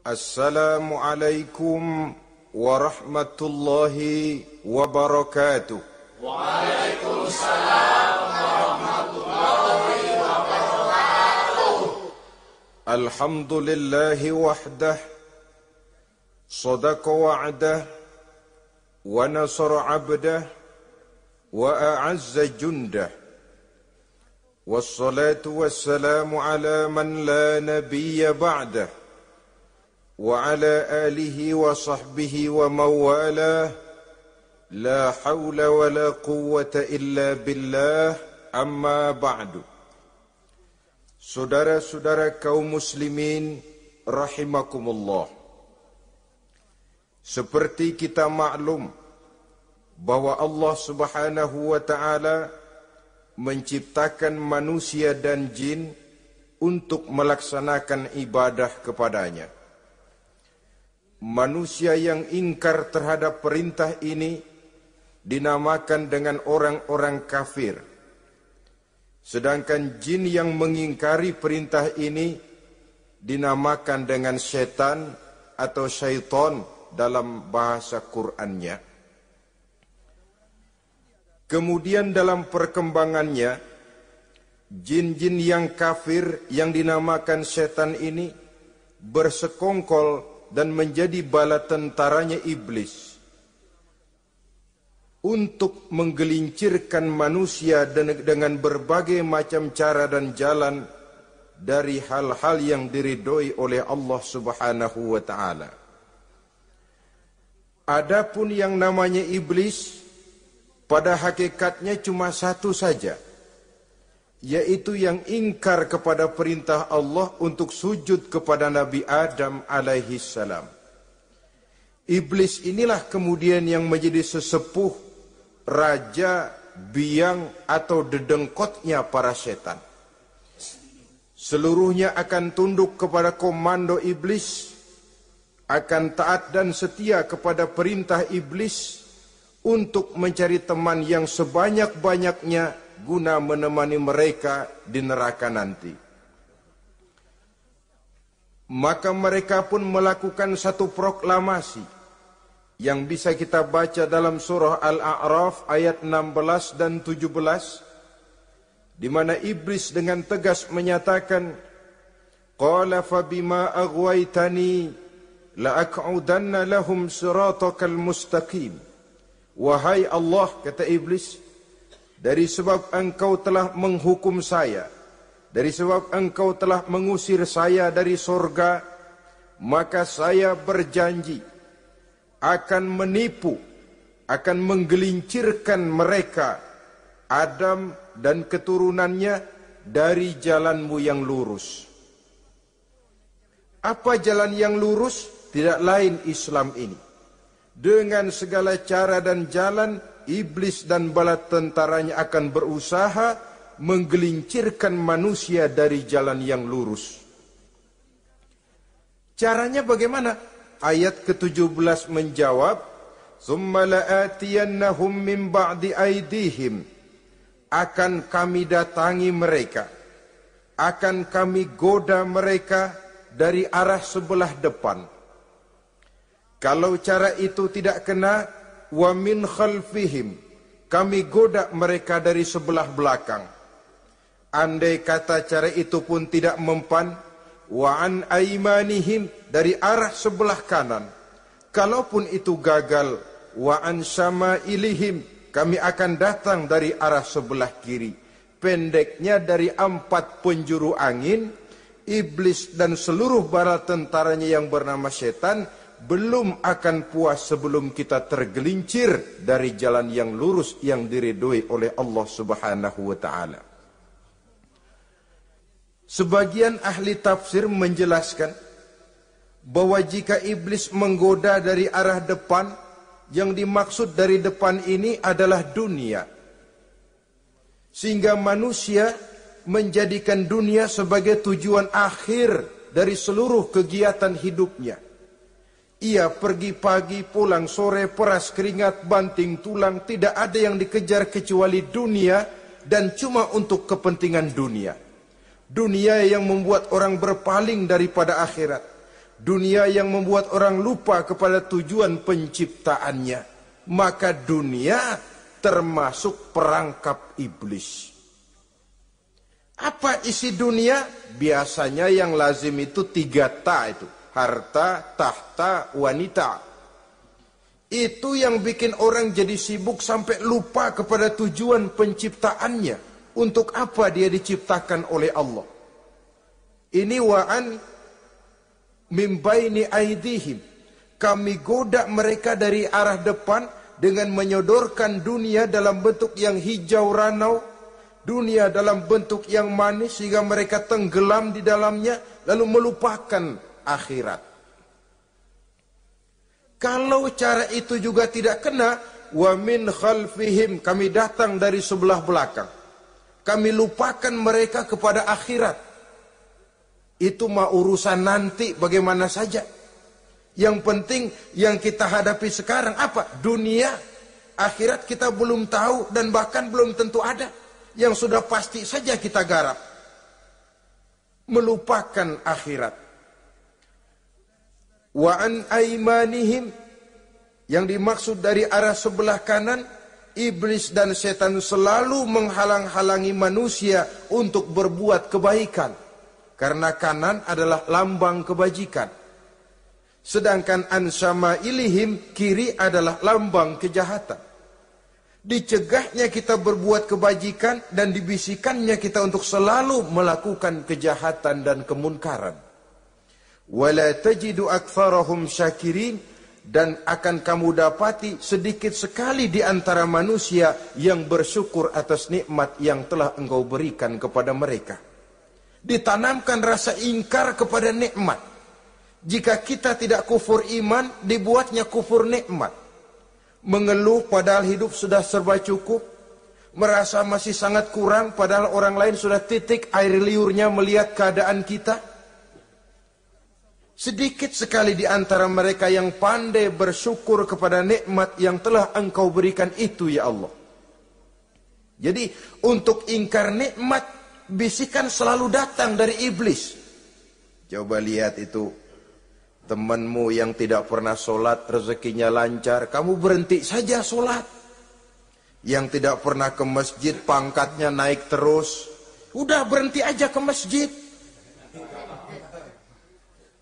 Assalamualaikum warahmatullahi wabarakatuh. Waalaikumsalam warahmatullahi wabarakatuh. Alhamdulillahi wahdah, sadaqa wa'dah, wa nasara abdah, wa a'azza jundah. Wassalatu wassalamu ala man la nabiyya ba'dah. وعلى آله وصحبه وموالاه لا حول ولا قوة إلا بالله أما بعد. Saudara-saudara kaum muslimin rahimakumullah, seperti kita maklum bahwa Allah Subhanahu wa taala menciptakan manusia dan jin untuk melaksanakan ibadah kepadanya. Manusia yang ingkar terhadap perintah ini dinamakan dengan orang-orang kafir. Sedangkan jin yang mengingkari perintah ini dinamakan dengan setan atau syaitan dalam bahasa Qur'annya. Kemudian dalam perkembangannya, jin-jin yang kafir yang dinamakan setan ini bersekongkol dan menjadi bala tentaranya iblis untuk menggelincirkan manusia dengan berbagai macam cara dan jalan dari hal-hal yang diridhoi oleh Allah Subhanahu wa taala. Adapun yang namanya iblis pada hakikatnya cuma satu saja, yaitu yang ingkar kepada perintah Allah untuk sujud kepada Nabi Adam alaihi salam. Iblis inilah kemudian yang menjadi sesepuh, raja, biang atau dedengkotnya para setan. Seluruhnya akan tunduk kepada komando iblis, akan taat dan setia kepada perintah iblis untuk mencari teman yang sebanyak-banyaknya guna menemani mereka di neraka nanti. Maka mereka pun melakukan satu proklamasi yang bisa kita baca dalam surah Al-A'raf ayat 16 dan 17, di mana iblis dengan tegas menyatakan, qala fabima aghwaytani la'aq'udanna lahum siratakal mustaqim. Wahai Allah, kata iblis, dari sebab engkau telah menghukum saya, dari sebab engkau telah mengusir saya dari sorga, maka saya berjanji akan menipu, akan menggelincirkan mereka, Adam dan keturunannya, dari jalanmu yang lurus. Apa jalan yang lurus? Tidak lain Islam ini. Dengan segala cara dan jalan, iblis dan bala tentaranya akan berusaha menggelincirkan manusia dari jalan yang lurus. Caranya bagaimana? Ayat ke-17 menjawab, "Tsumma la'atiyannahum min ba'di aydihim." Akan kami datangi mereka, akan kami goda mereka dari arah sebelah depan. Kalau cara itu tidak kena, wa min khalfihim, kami goda mereka dari sebelah belakang. Andai kata cara itu pun tidak mempan, wa an aimanihim, dari arah sebelah kanan. Kalaupun itu gagal, wa an syama'ilihim, kami akan datang dari arah sebelah kiri. Pendeknya dari 4 penjuru angin, iblis dan seluruh bala tentaranya yang bernama setan belum akan puas sebelum kita tergelincir dari jalan yang lurus yang diridhoi oleh Allah Subhanahu wa taala. Sebagian ahli tafsir menjelaskan bahwa jika iblis menggoda dari arah depan, yang dimaksud dari depan ini adalah dunia. Sehingga manusia menjadikan dunia sebagai tujuan akhir dari seluruh kegiatan hidupnya. Ia pergi pagi, pulang sore, peras keringat, banting tulang, tidak ada yang dikejar kecuali dunia, dan cuma untuk kepentingan dunia. Dunia yang membuat orang berpaling daripada akhirat. Dunia yang membuat orang lupa kepada tujuan penciptaannya. Maka dunia termasuk perangkap iblis. Apa isi dunia? Biasanya yang lazim itu 3 ta itu. Harta, tahta, wanita. Itu yang bikin orang jadi sibuk sampai lupa kepada tujuan penciptaannya. Untuk apa dia diciptakan oleh Allah. Ini wa'an mimbaini aidihim. Kami goda mereka dari arah depan dengan menyodorkan dunia dalam bentuk yang hijau ranau. Dunia dalam bentuk yang manis sehingga mereka tenggelam di dalamnya. Lalu melupakan akhirat. Kalau cara itu juga tidak kena, wa min khalfihim, kami datang dari sebelah belakang. Kami lupakan mereka kepada akhirat. Itu mah urusan nanti bagaimana saja. Yang penting yang kita hadapi sekarang apa? Dunia, akhirat kita belum tahu dan bahkan belum tentu ada. Yang sudah pasti saja kita garap. Melupakan akhirat. Wa an aimanihim, yang dimaksud dari arah sebelah kanan, iblis dan setan selalu menghalang-halangi manusia untuk berbuat kebaikan. Karena kanan adalah lambang kebajikan. Sedangkan an syama'ilihim, kiri adalah lambang kejahatan. Dicegahnya kita berbuat kebajikan dan dibisikannya kita untuk selalu melakukan kejahatan dan kemunkaran. Wala tajidu aktsarahum syakirin, dan akan kamu dapati sedikit sekali di antara manusia yang bersyukur atas nikmat yang telah engkau berikan kepada mereka. Ditanamkan rasa ingkar kepada nikmat. Jika kita tidak kufur iman, dibuatnya kufur nikmat. Mengeluh padahal hidup sudah serba cukup, merasa masih sangat kurang padahal orang lain sudah titik air liurnya melihat keadaan kita. Sedikit sekali di antara mereka yang pandai bersyukur kepada nikmat yang telah engkau berikan itu, ya Allah. Jadi untuk ingkar nikmat, bisikan selalu datang dari iblis. Coba lihat itu, temanmu yang tidak pernah sholat, rezekinya lancar, kamu berhenti saja sholat. Yang tidak pernah ke masjid, pangkatnya naik terus, udah berhenti aja ke masjid.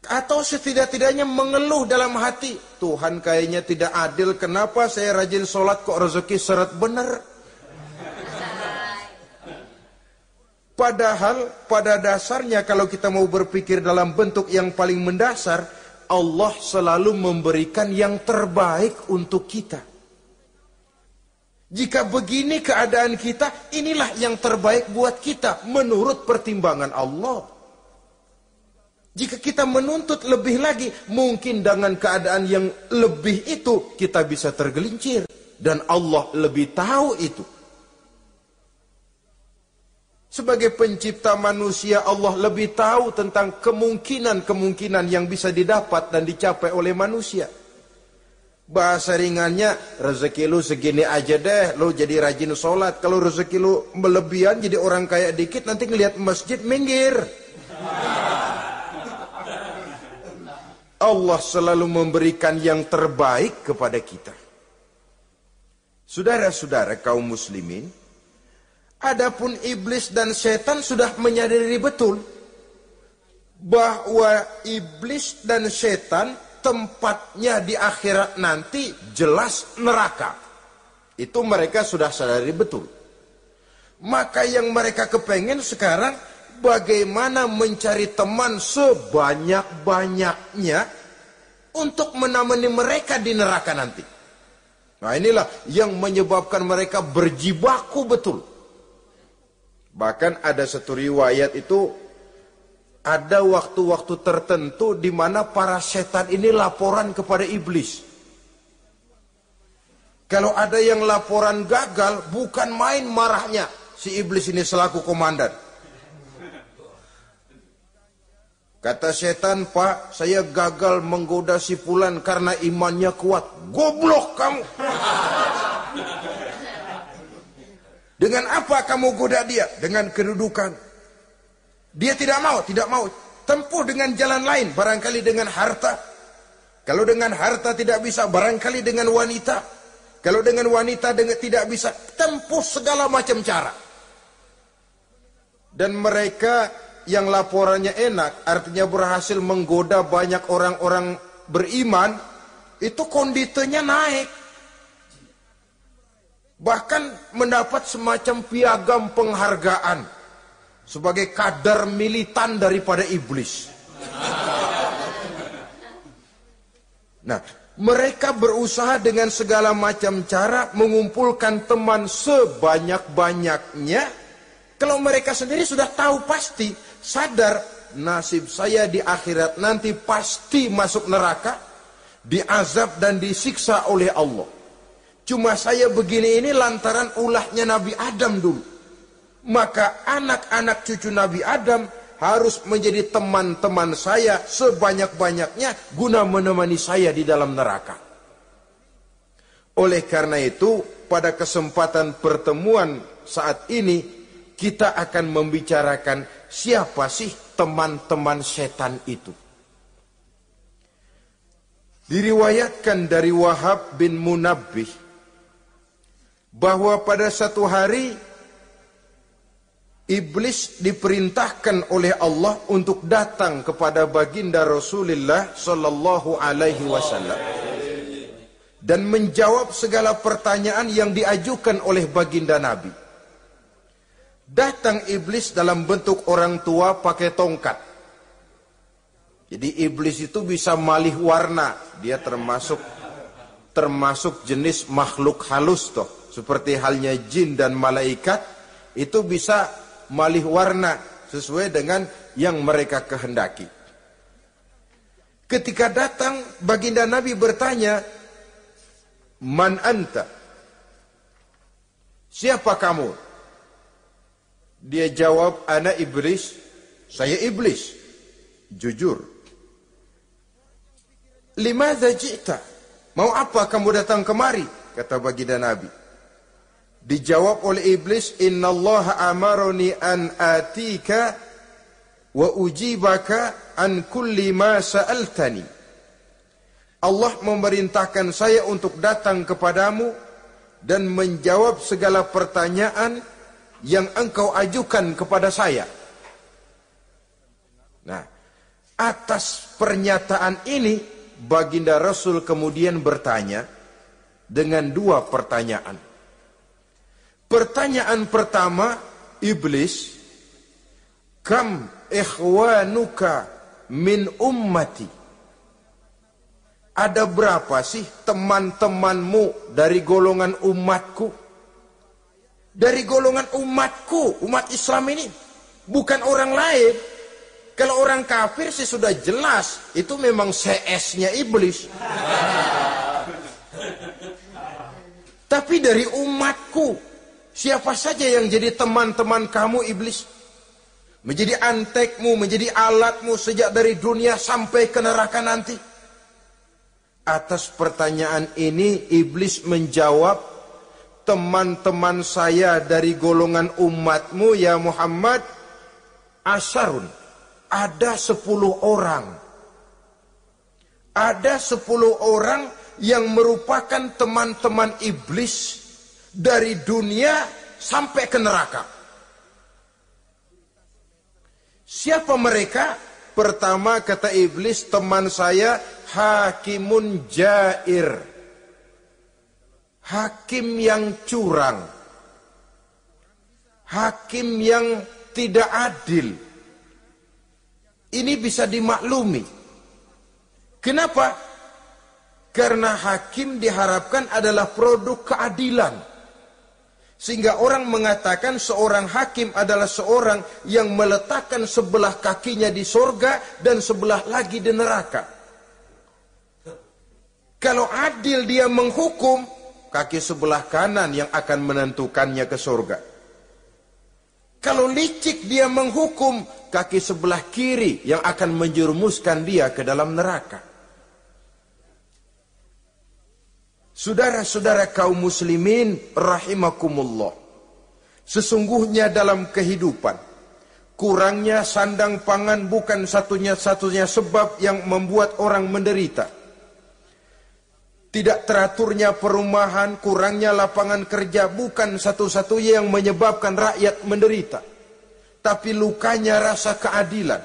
Atau setidak-tidaknya mengeluh dalam hati, Tuhan kayaknya tidak adil, kenapa saya rajin sholat kok rezeki seret bener. Padahal pada dasarnya kalau kita mau berpikir dalam bentuk yang paling mendasar, Allah selalu memberikan yang terbaik untuk kita. Jika begini keadaan kita, inilah yang terbaik buat kita menurut pertimbangan Allah. Jika kita menuntut lebih lagi, mungkin dengan keadaan yang lebih itu kita bisa tergelincir. Dan Allah lebih tahu itu. Sebagai pencipta manusia, Allah lebih tahu tentang kemungkinan-kemungkinan yang bisa didapat dan dicapai oleh manusia. Bahasa ringannya, rezeki lu segini aja deh, lu jadi rajin sholat. Kalau rezeki lu melebihan jadi orang kaya dikit, nanti ngelihat masjid minggir. Allah selalu memberikan yang terbaik kepada kita. Saudara-saudara kaum muslimin, adapun iblis dan setan sudah menyadari betul bahwa iblis dan setan tempatnya di akhirat nanti jelas neraka. Itu mereka sudah sadari betul. Maka yang mereka kepengen sekarang, bagaimana mencari teman sebanyak-banyaknya untuk menemani mereka di neraka nanti. Nah inilah yang menyebabkan mereka berjibaku betul. Bahkan ada satu riwayat itu, ada waktu-waktu tertentu di mana para setan ini laporan kepada iblis. Kalau ada yang laporan gagal, bukan main marahnya si iblis ini selaku komandan. Kata setan, Pak, saya gagal menggoda si fulan karena imannya kuat. Goblok kamu. Dengan apa kamu goda dia? Dengan kedudukan. Dia tidak mau. tempuh dengan jalan lain, barangkali dengan harta. Kalau dengan harta tidak bisa, barangkali dengan wanita. Kalau dengan wanita tidak bisa, tempuh segala macam cara. Dan mereka yang laporannya enak, artinya berhasil menggoda banyak orang-orang beriman, itu konditenya naik. Bahkan mendapat semacam piagam penghargaan sebagai kadar militan daripada iblis. Nah, mereka berusaha dengan segala macam cara mengumpulkan teman sebanyak-banyaknya. Kalau mereka sendiri sudah tahu pasti, sadar nasib saya di akhirat nanti pasti masuk neraka, diazab dan disiksa oleh Allah. Cuma saya begini ini lantaran ulahnya Nabi Adam dulu. Maka anak-anak cucu Nabi Adam harus menjadi teman-teman saya sebanyak-banyaknya guna menemani saya di dalam neraka. Oleh karena itu, pada kesempatan pertemuan saat ini, kita akan membicarakan siapa sih teman-teman setan itu. Diriwayatkan dari Wahab bin Munabbih bahwa pada satu hari iblis diperintahkan oleh Allah untuk datang kepada baginda Rasulullah sallallahu alaihi wasallam dan menjawab segala pertanyaan yang diajukan oleh baginda Nabi. Datang iblis dalam bentuk orang tua pakai tongkat. Jadi iblis itu bisa malih warna, dia termasuk jenis makhluk halus toh. Seperti halnya jin dan malaikat, itu bisa malih warna sesuai dengan yang mereka kehendaki. Ketika datang, baginda Nabi bertanya, "Man anta?" Siapa kamu? Dia jawab, "Ana iblis." Saya iblis. Jujur. "Limadza ji'ta?" Mau apa kamu datang kemari? Kata baginda Nabi. Dijawab oleh iblis, "Innallaha amaroni an atika wa ujibaka an kulli ma sa'altani." Allah memerintahkan saya untuk datang kepadamu dan menjawab segala pertanyaan yang engkau ajukan kepada saya. Nah, atas pernyataan ini, baginda Rasul kemudian bertanya dengan dua pertanyaan. Pertanyaan pertama, iblis, "Kam ikhwanuka min ummati?" Ada berapa sih teman-temanmu dari golongan umatku? Dari golongan umatku, umat Islam ini, bukan orang lain. Kalau orang kafir sih sudah jelas, itu memang CS-nya iblis. Tapi dari umatku, siapa saja yang jadi teman-teman kamu iblis? Menjadi antekmu, menjadi alatmu sejak dari dunia sampai ke neraka nanti. Atas pertanyaan ini iblis menjawab, "Teman-teman saya dari golongan umatmu ya Muhammad, asyarun, ada 10 orang. Ada 10 orang yang merupakan teman-teman iblis dari dunia sampai ke neraka." Siapa mereka? Pertama kata iblis, "Teman saya hakimun jair." Hakim yang curang. Hakim yang tidak adil. Ini bisa dimaklumi. Kenapa? Karena hakim diharapkan adalah produk keadilan. Sehingga orang mengatakan seorang hakim adalah seorang yang meletakkan sebelah kakinya di sorga dan sebelah lagi di neraka. Kalau adil dia menghukum, kaki sebelah kanan yang akan menentukannya ke sorga. Kalau licik dia menghukum, kaki sebelah kiri yang akan menjerumuskan dia ke dalam neraka. Saudara-saudara kaum muslimin rahimakumullah. Sesungguhnya dalam kehidupan, Kurangnya sandang pangan bukan satunya sebab yang membuat orang menderita. Tidak teraturnya perumahan, kurangnya lapangan kerja bukan satu-satunya yang menyebabkan rakyat menderita. Tapi lukanya rasa keadilan.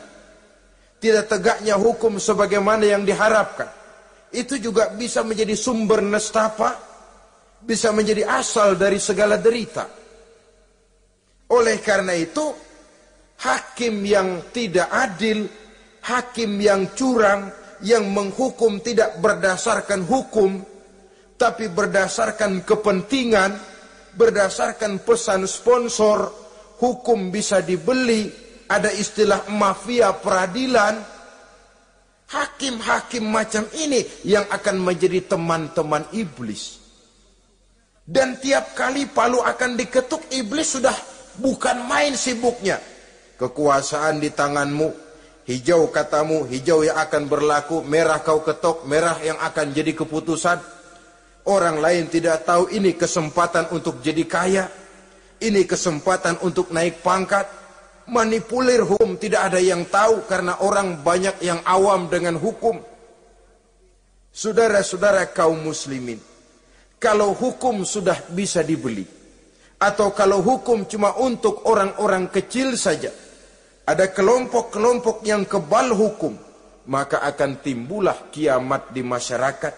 Tidak tegaknya hukum sebagaimana yang diharapkan. Itu juga bisa menjadi sumber nestapa, bisa menjadi asal dari segala derita. Oleh karena itu, hakim yang tidak adil, hakim yang curang, yang menghukum tidak berdasarkan hukum, tapi berdasarkan kepentingan, berdasarkan pesan sponsor, hukum bisa dibeli, ada istilah mafia peradilan. Hakim-hakim macam ini yang akan menjadi teman-teman iblis. Dan tiap kali palu akan diketuk, iblis sudah bukan main sibuknya. Kekuasaan di tanganmu, hijau katamu, hijau yang akan berlaku, merah kau ketok, merah yang akan jadi keputusan. Orang lain tidak tahu ini kesempatan untuk jadi kaya, ini kesempatan untuk naik pangkat. Manipulir hukum tidak ada yang tahu karena orang banyak yang awam dengan hukum. Saudara-saudara kaum muslimin, kalau hukum sudah bisa dibeli, atau kalau hukum cuma untuk orang-orang kecil saja, ada kelompok-kelompok yang kebal hukum, maka akan timbullah kiamat di masyarakat,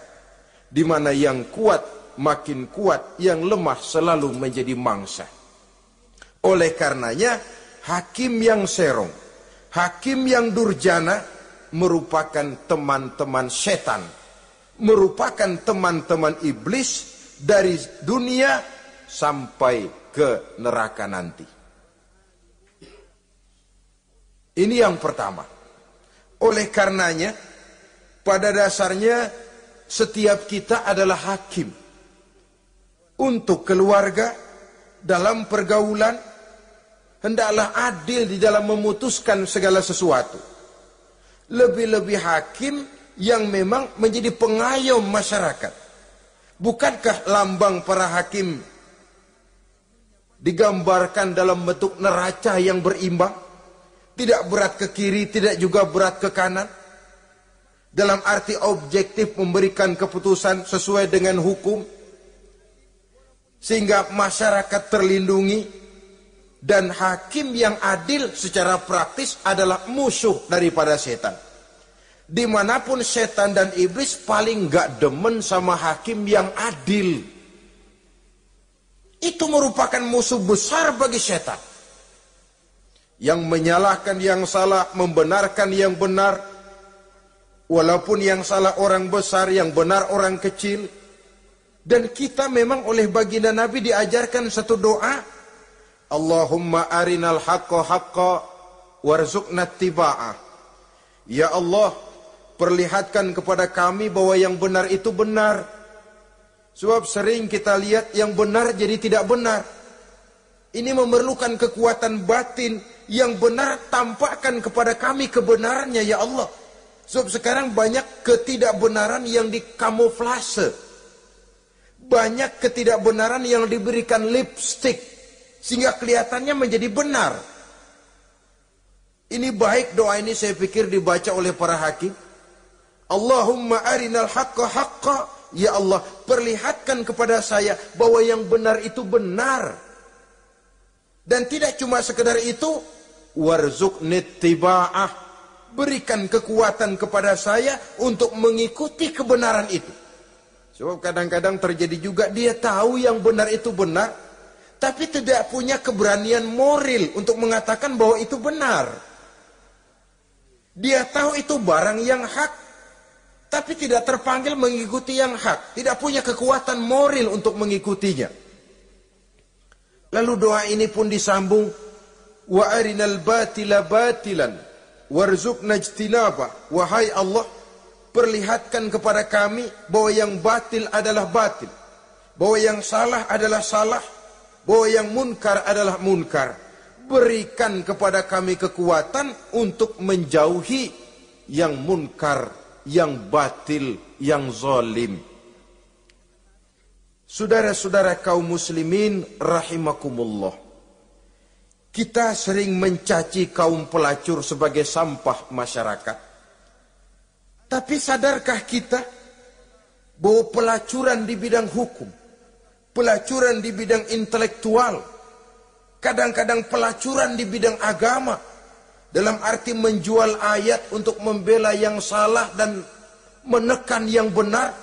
di mana yang kuat makin kuat, yang lemah selalu menjadi mangsa. Oleh karenanya, hakim yang serong, hakim yang durjana merupakan teman-teman setan, merupakan teman-teman iblis dari dunia sampai ke neraka nanti. Ini yang pertama. Oleh karenanya, pada dasarnya setiap kita adalah hakim untuk keluarga, dalam pergaulan. Hendaklah adil di dalam memutuskan segala sesuatu. Lebih-lebih hakim yang memang menjadi pengayom masyarakat. Bukankah lambang para hakim digambarkan dalam bentuk neraca yang berimbang? Tidak berat ke kiri, tidak juga berat ke kanan. Dalam arti objektif memberikan keputusan sesuai dengan hukum. Sehingga masyarakat terlindungi. Dan hakim yang adil secara praktis adalah musuh daripada setan. Dimanapun setan dan iblis paling gak demen sama hakim yang adil. Itu merupakan musuh besar bagi setan. Yang menyalahkan yang salah, membenarkan yang benar. Walaupun yang salah orang besar, yang benar orang kecil. Dan kita memang oleh baginda Nabi diajarkan satu doa. Allahumma arinal haqqa haqqa warzuqna tiba'ah. Ya Allah, perlihatkan kepada kami bahwa yang benar itu benar. Sebab sering kita lihat yang benar jadi tidak benar. Ini memerlukan kekuatan batin. Yang benar tampakkan kepada kami kebenarannya ya Allah. Sebab sekarang banyak ketidakbenaran yang dikamuflase. Banyak ketidakbenaran yang diberikan lipstick. Sehingga kelihatannya menjadi benar. Ini baik doa ini saya pikir dibaca oleh para hakim. Allahumma arinal haqqa haqqa. Ya Allah, perlihatkan kepada saya bahwa yang benar itu benar. Dan tidak cuma sekedar itu. Warzuqnit tiba'ah. Berikan kekuatan kepada saya untuk mengikuti kebenaran itu. Sebab kadang-kadang terjadi juga dia tahu yang benar itu benar. Tapi tidak punya keberanian moral untuk mengatakan bahwa itu benar. Dia tahu itu barang yang hak, tapi tidak terpanggil mengikuti yang hak. Tidak punya kekuatan moral untuk mengikutinya. Lalu doa ini pun disambung. Wa arinal batila batilan warzuqna ijtinaba. Wahai Allah, perlihatkan kepada kami bahwa yang batil adalah batil. Bahwa yang salah adalah salah. Bahwa yang munkar adalah munkar. Berikan kepada kami kekuatan untuk menjauhi yang munkar, yang batil, yang zalim. Saudara-saudara kaum muslimin rahimakumullah. Kita sering mencaci kaum pelacur sebagai sampah masyarakat. Tapi sadarkah kita bahwa pelacuran di bidang hukum, pelacuran di bidang intelektual, kadang-kadang pelacuran di bidang agama, dalam arti menjual ayat untuk membela yang salah dan menekan yang benar,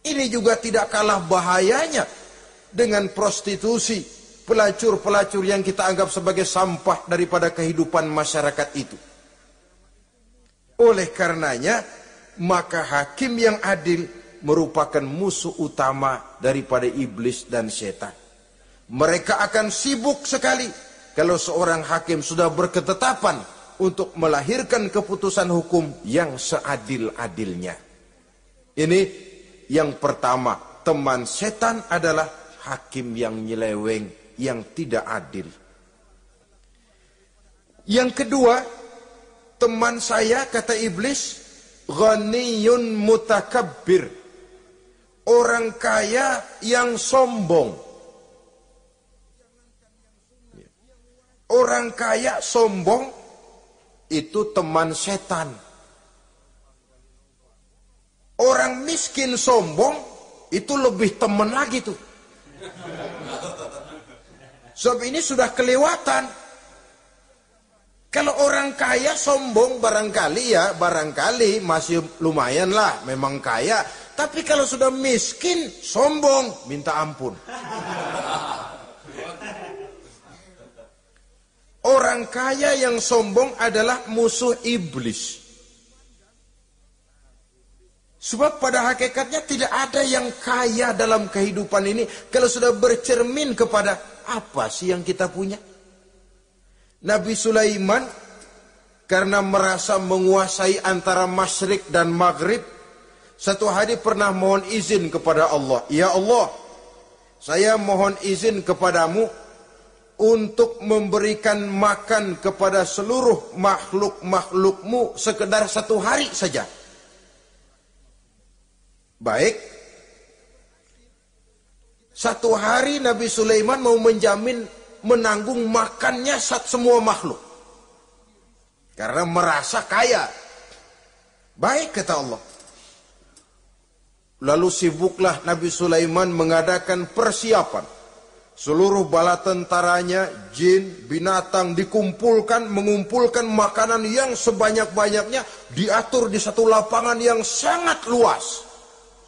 ini juga tidak kalah bahayanya dengan prostitusi, pelacur-pelacur yang kita anggap sebagai sampah daripada kehidupan masyarakat itu. Oleh karenanya, maka hakim yang adil merupakan musuh utama daripada iblis dan setan. Mereka akan sibuk sekali kalau seorang hakim sudah berketetapan untuk melahirkan keputusan hukum yang seadil-adilnya. Ini yang pertama, teman setan adalah hakim yang nyeleweng, yang tidak adil. Yang kedua, teman saya, kata iblis, ghaniyun mutakabbir, orang kaya yang sombong. Orang kaya sombong itu teman setan. Orang miskin sombong itu lebih teman lagi tuh. Sebab ini sudah kelewatan. Kalau orang kaya sombong barangkali masih lumayan lah, memang kaya. Tapi kalau sudah miskin sombong, minta ampun. Orang kaya yang sombong adalah musuh iblis. Sebab pada hakikatnya tidak ada yang kaya dalam kehidupan ini kalau sudah bercermin kepada apa sih yang kita punya. Nabi Sulaiman karena merasa menguasai antara masyrik dan maghrib, satu hari pernah mohon izin kepada Allah. Ya Allah, saya mohon izin kepadamu untuk memberikan makan kepada seluruh makhluk-makhlukmu sekedar satu hari saja. Baik. Satu hari Nabi Sulaiman mau menjamin menanggung makannya semua makhluk. Karena merasa kaya. Baik, kata Allah. Lalu sibuklah Nabi Sulaiman mengadakan persiapan. Seluruh bala tentaranya, jin, binatang dikumpulkan, mengumpulkan makanan yang sebanyak-banyaknya, diatur di satu lapangan yang sangat luas.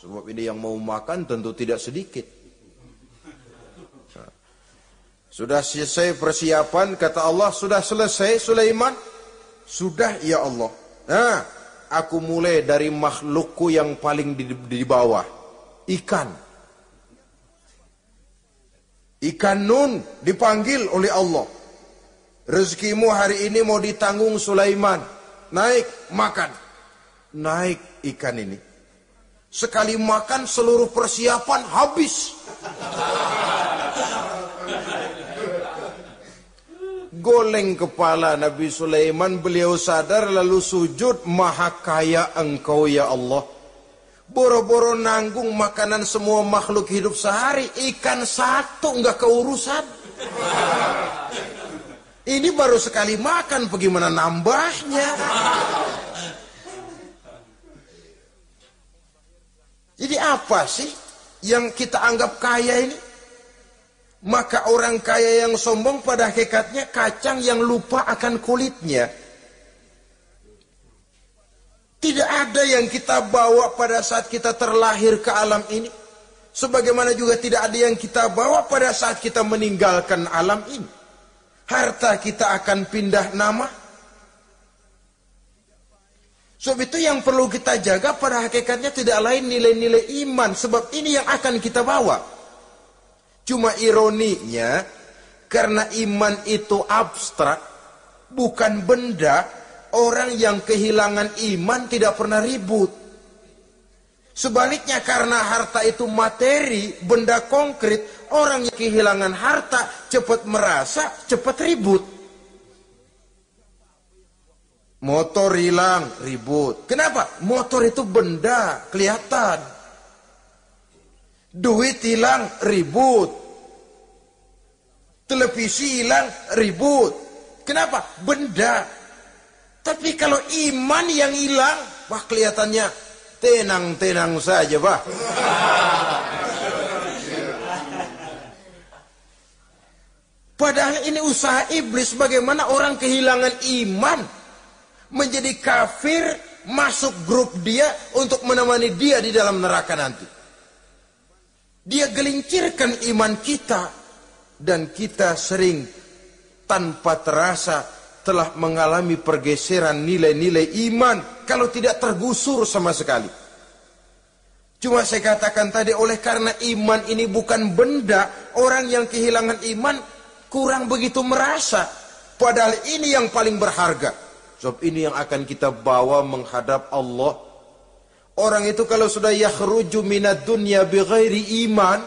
Sebab ini yang mau makan tentu tidak sedikit. Nah, sudah selesai persiapan, kata Allah, sudah selesai Sulaiman? Sudah, ya Allah. Nah, aku mulai dari makhlukku yang paling di bawah, ikan. Ikan Nun dipanggil oleh Allah. Rezekimu hari ini mau ditanggung Sulaiman. Naik, makan. Naik ikan ini. Sekali makan seluruh persiapan habis. Goleng kepala Nabi Sulaiman, beliau sadar lalu sujud, maha kaya engkau ya Allah. Boro-boro nanggung makanan semua makhluk hidup sehari, ikan satu enggak keurusan. Ini baru sekali makan, bagaimana nambahnya? Jadi apa sih yang kita anggap kaya ini? Maka orang kaya yang sombong pada hakikatnya kacang yang lupa akan kulitnya. Tidak ada yang kita bawa pada saat kita terlahir ke alam ini. Sebagaimana juga tidak ada yang kita bawa pada saat kita meninggalkan alam ini. Harta kita akan pindah nama. Sebab itu yang perlu kita jaga pada hakikatnya tidak lain nilai-nilai iman. Sebab ini yang akan kita bawa. Cuma ironinya, karena iman itu abstrak, bukan benda. Orang yang kehilangan iman tidak pernah ribut. Sebaliknya karena harta itu materi, benda konkret, orang yang kehilangan harta cepat merasa, cepat ribut. Motor hilang, ribut. Kenapa? Motor itu benda, kelihatan. Duit hilang, ribut. Televisi hilang, ribut. Kenapa? Benda. Tapi kalau iman yang hilang, wah kelihatannya tenang-tenang saja, bah. Padahal ini usaha iblis, bagaimana orang kehilangan iman, menjadi kafir, masuk grup dia untuk menemani dia di dalam neraka nanti. Dia gelincirkan iman kita, dan kita sering tanpa terasa telah mengalami pergeseran nilai-nilai iman, kalau tidak tergusur sama sekali. Cuma saya katakan tadi, oleh karena iman ini bukan benda, orang yang kehilangan iman kurang begitu merasa. Padahal ini yang paling berharga. Sebab ini yang akan kita bawa menghadap Allah. Orang itu kalau sudah yakhruju minad dunya bighairi iman,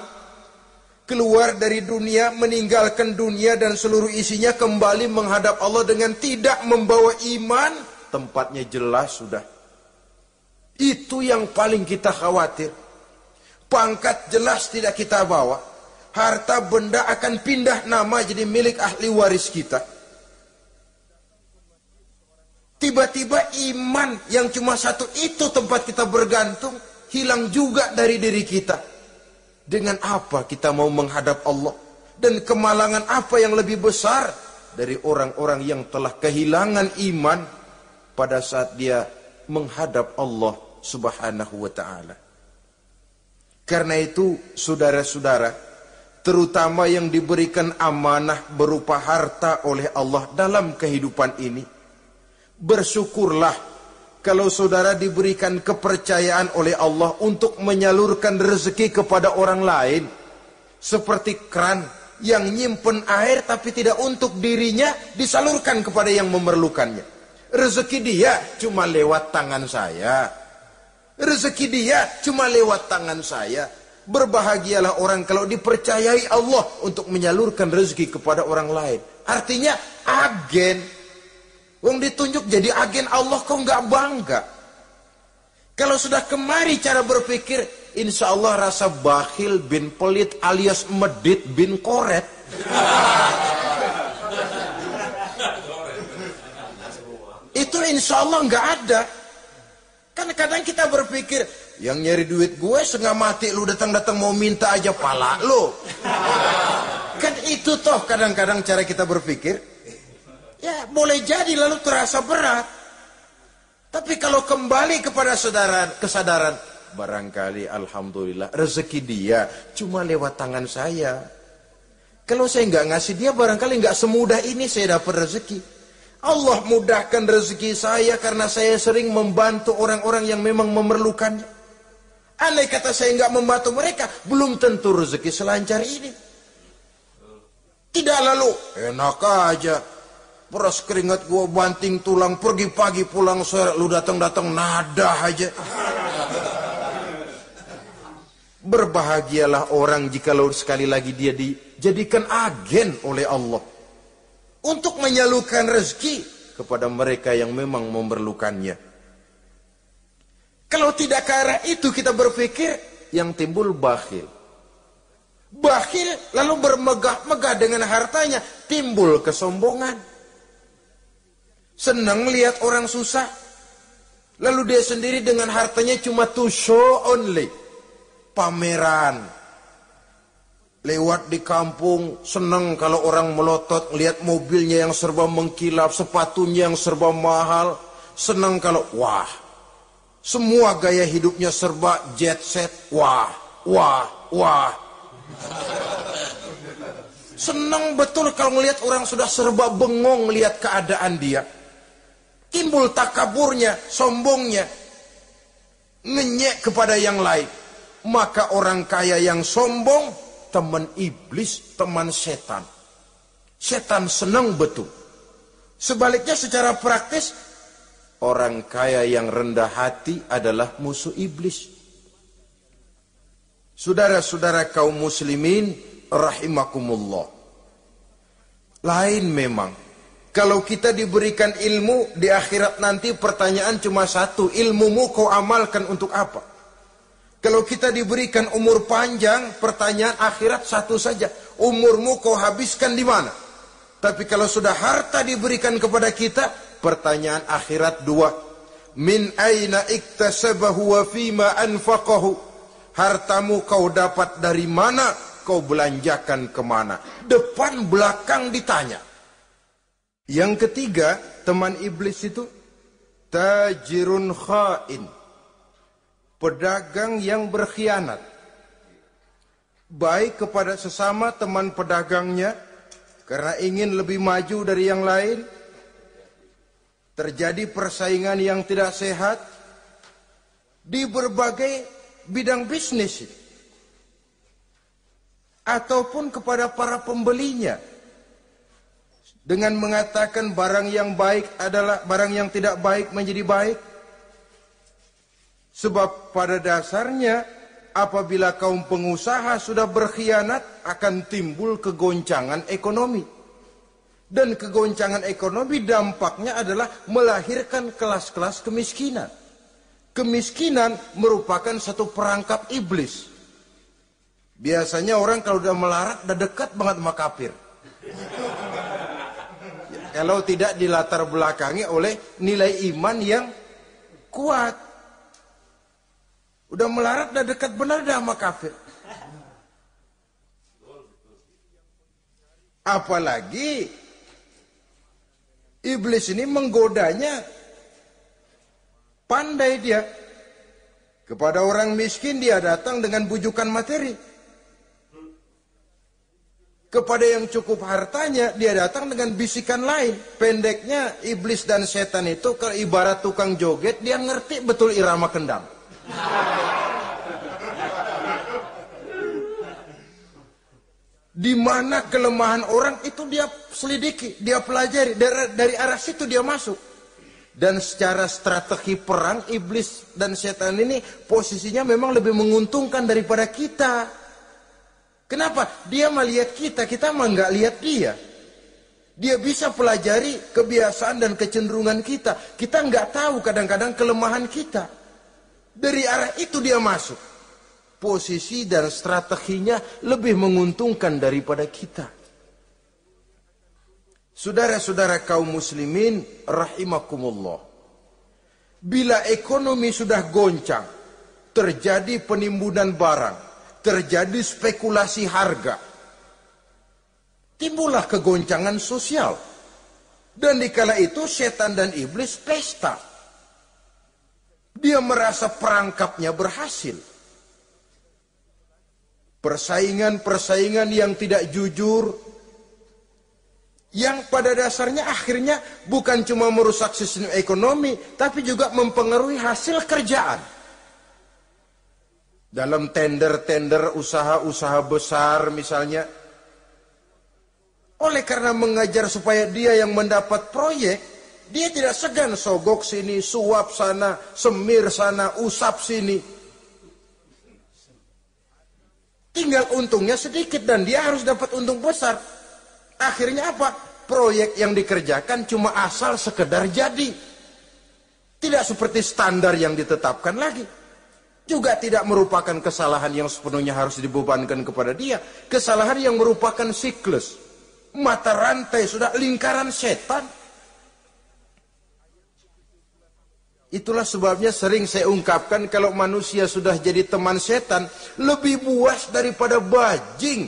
keluar dari dunia, meninggalkan dunia dan seluruh isinya, kembali menghadap Allah dengan tidak membawa iman, tempatnya jelas sudah. Itu yang paling kita khawatir. Pangkat jelas tidak kita bawa. Harta benda akan pindah nama jadi milik ahli waris kita. Tiba-tiba iman yang cuma satu itu tempat kita bergantung, hilang juga dari diri kita. Dengan apa kita mau menghadap Allah? Dan kemalangan apa yang lebih besar dari orang-orang yang telah kehilangan iman pada saat dia menghadap Allah Subhanahu wa ta'ala. Karena itu, saudara-saudara, terutama yang diberikan amanah berupa harta oleh Allah dalam kehidupan ini, bersyukurlah kalau saudara diberikan kepercayaan oleh Allah untuk menyalurkan rezeki kepada orang lain. Seperti keran yang nyimpen air tapi tidak untuk dirinya, disalurkan kepada yang memerlukannya. Rezeki dia cuma lewat tangan saya. Rezeki dia cuma lewat tangan saya. Berbahagialah orang kalau dipercayai Allah untuk menyalurkan rezeki kepada orang lain. Artinya agen. Wong ditunjuk jadi agen Allah, kok nggak bangga? Kalau sudah kemari cara berpikir, insya Allah rasa bakhil bin pelit alias medit bin koret. Itu insya Allah nggak ada. Kan kadang kita berpikir, yang nyari duit gue setengah mati, lu datang-datang mau minta aja pala lu. Kan itu toh kadang-kadang cara kita berpikir. Ya boleh jadi lalu terasa berat. Tapi kalau kembali kepada kesadaran, barangkali alhamdulillah rezeki dia cuma lewat tangan saya. Kalau saya nggak ngasih dia, barangkali nggak semudah ini saya dapat rezeki. Allah mudahkan rezeki saya karena saya sering membantu orang-orang yang memang memerlukannya. Andai kata saya nggak membantu mereka, belum tentu rezeki selancar ini. Tidak lalu enak aja, peras keringat gua banting tulang, pergi pagi pulang sore, lu datang-datang nada aja. Berbahagialah orang jikalau sekali lagi dia dijadikan agen oleh Allah untuk menyalurkan rezeki kepada mereka yang memang memerlukannya. Kalau tidak ke arah itu kita berpikir, yang timbul bakhil. Bakhil lalu bermegah-megah dengan hartanya, timbul kesombongan. Senang lihat orang susah, lalu dia sendiri dengan hartanya cuma to show only, pameran. Lewat di kampung, senang kalau orang melotot, lihat mobilnya yang serba mengkilap, sepatunya yang serba mahal. Senang kalau, wah, semua gaya hidupnya serba jet set, wah, wah, wah. Senang betul kalau melihat orang sudah serba bengong lihat keadaan dia. Timbul takaburnya, sombongnya, ngenyek kepada yang lain. Maka orang kaya yang sombong, teman iblis, teman setan. Setan senang betul. Sebaliknya secara praktis, orang kaya yang rendah hati adalah musuh iblis. Saudara-saudara kaum muslimin rahimakumullah. Lain memang. Kalau kita diberikan ilmu di akhirat nanti, pertanyaan cuma satu, ilmumu kau amalkan untuk apa? Kalau kita diberikan umur panjang, pertanyaan akhirat satu saja. Umurmu kau habiskan di mana? Tapi kalau sudah harta diberikan kepada kita, pertanyaan akhirat dua. Min aina iktasabahu wa fima anfaqahu. Hartamu kau dapat dari mana? Kau belanjakan kemana? Depan belakang ditanya. Yang ketiga, teman iblis itu tajirun khain. Pedagang yang berkhianat. Baik kepada sesama teman pedagangnya, karena ingin lebih maju dari yang lain. Terjadi persaingan yang tidak sehat di berbagai bidang bisnis. Ataupun kepada para pembelinya. Dengan mengatakan barang yang baik adalah barang yang tidak baik menjadi baik. Sebab pada dasarnya apabila kaum pengusaha sudah berkhianat akan timbul kegoncangan ekonomi. Dan kegoncangan ekonomi dampaknya adalah melahirkan kelas-kelas kemiskinan. Kemiskinan merupakan satu perangkap iblis. Biasanya orang kalau udah melarat udah dekat banget sama kafir. Kalau tidak dilatar belakangi oleh nilai iman yang kuat. Udah melarat, udah dekat benar dah sama kafir. Apalagi iblis ini menggodanya. Pandai dia. Kepada orang miskin dia datang dengan bujukan materi. Kepada yang cukup hartanya dia datang dengan bisikan lain. Pendeknya iblis dan setan itu kalau ibarat tukang joget, dia ngerti betul irama kendang. Di mana kelemahan orang itu dia selidiki, dia pelajari, dari arah situ dia masuk. Dan secara strategi perang iblis dan setan ini posisinya memang lebih menguntungkan daripada kita. Kenapa? Dia melihat kita, kita mah nggak lihat dia. Dia bisa pelajari kebiasaan dan kecenderungan kita. Kita nggak tahu kadang-kadang kelemahan kita. Dari arah itu dia masuk. Posisi dan strateginya lebih menguntungkan daripada kita. Saudara-saudara kaum muslimin rahimakumullah. Bila ekonomi sudah goncang, terjadi penimbunan barang, terjadi spekulasi harga, timbullah kegoncangan sosial. Dan dikala itu setan dan iblis pesta. Dia merasa perangkapnya berhasil. Persaingan-persaingan yang tidak jujur, yang pada dasarnya akhirnya bukan cuma merusak sistem ekonomi, tapi juga mempengaruhi hasil kerjaan. Dalam tender-tender usaha-usaha besar misalnya, oleh karena mengajar supaya dia yang mendapat proyek, dia tidak segan sogok sini, suap sana, semir sana, usap sini. Tinggal untungnya sedikit dan dia harus dapat untung besar. Akhirnya apa? Proyek yang dikerjakan cuma asal sekedar jadi. Tidak seperti standar yang ditetapkan lagi. Juga tidak merupakan kesalahan yang sepenuhnya harus dibebankan kepada dia. Kesalahan yang merupakan siklus. Mata rantai sudah lingkaran setan. Itulah sebabnya sering saya ungkapkan kalau manusia sudah jadi teman setan, lebih buas daripada bajing.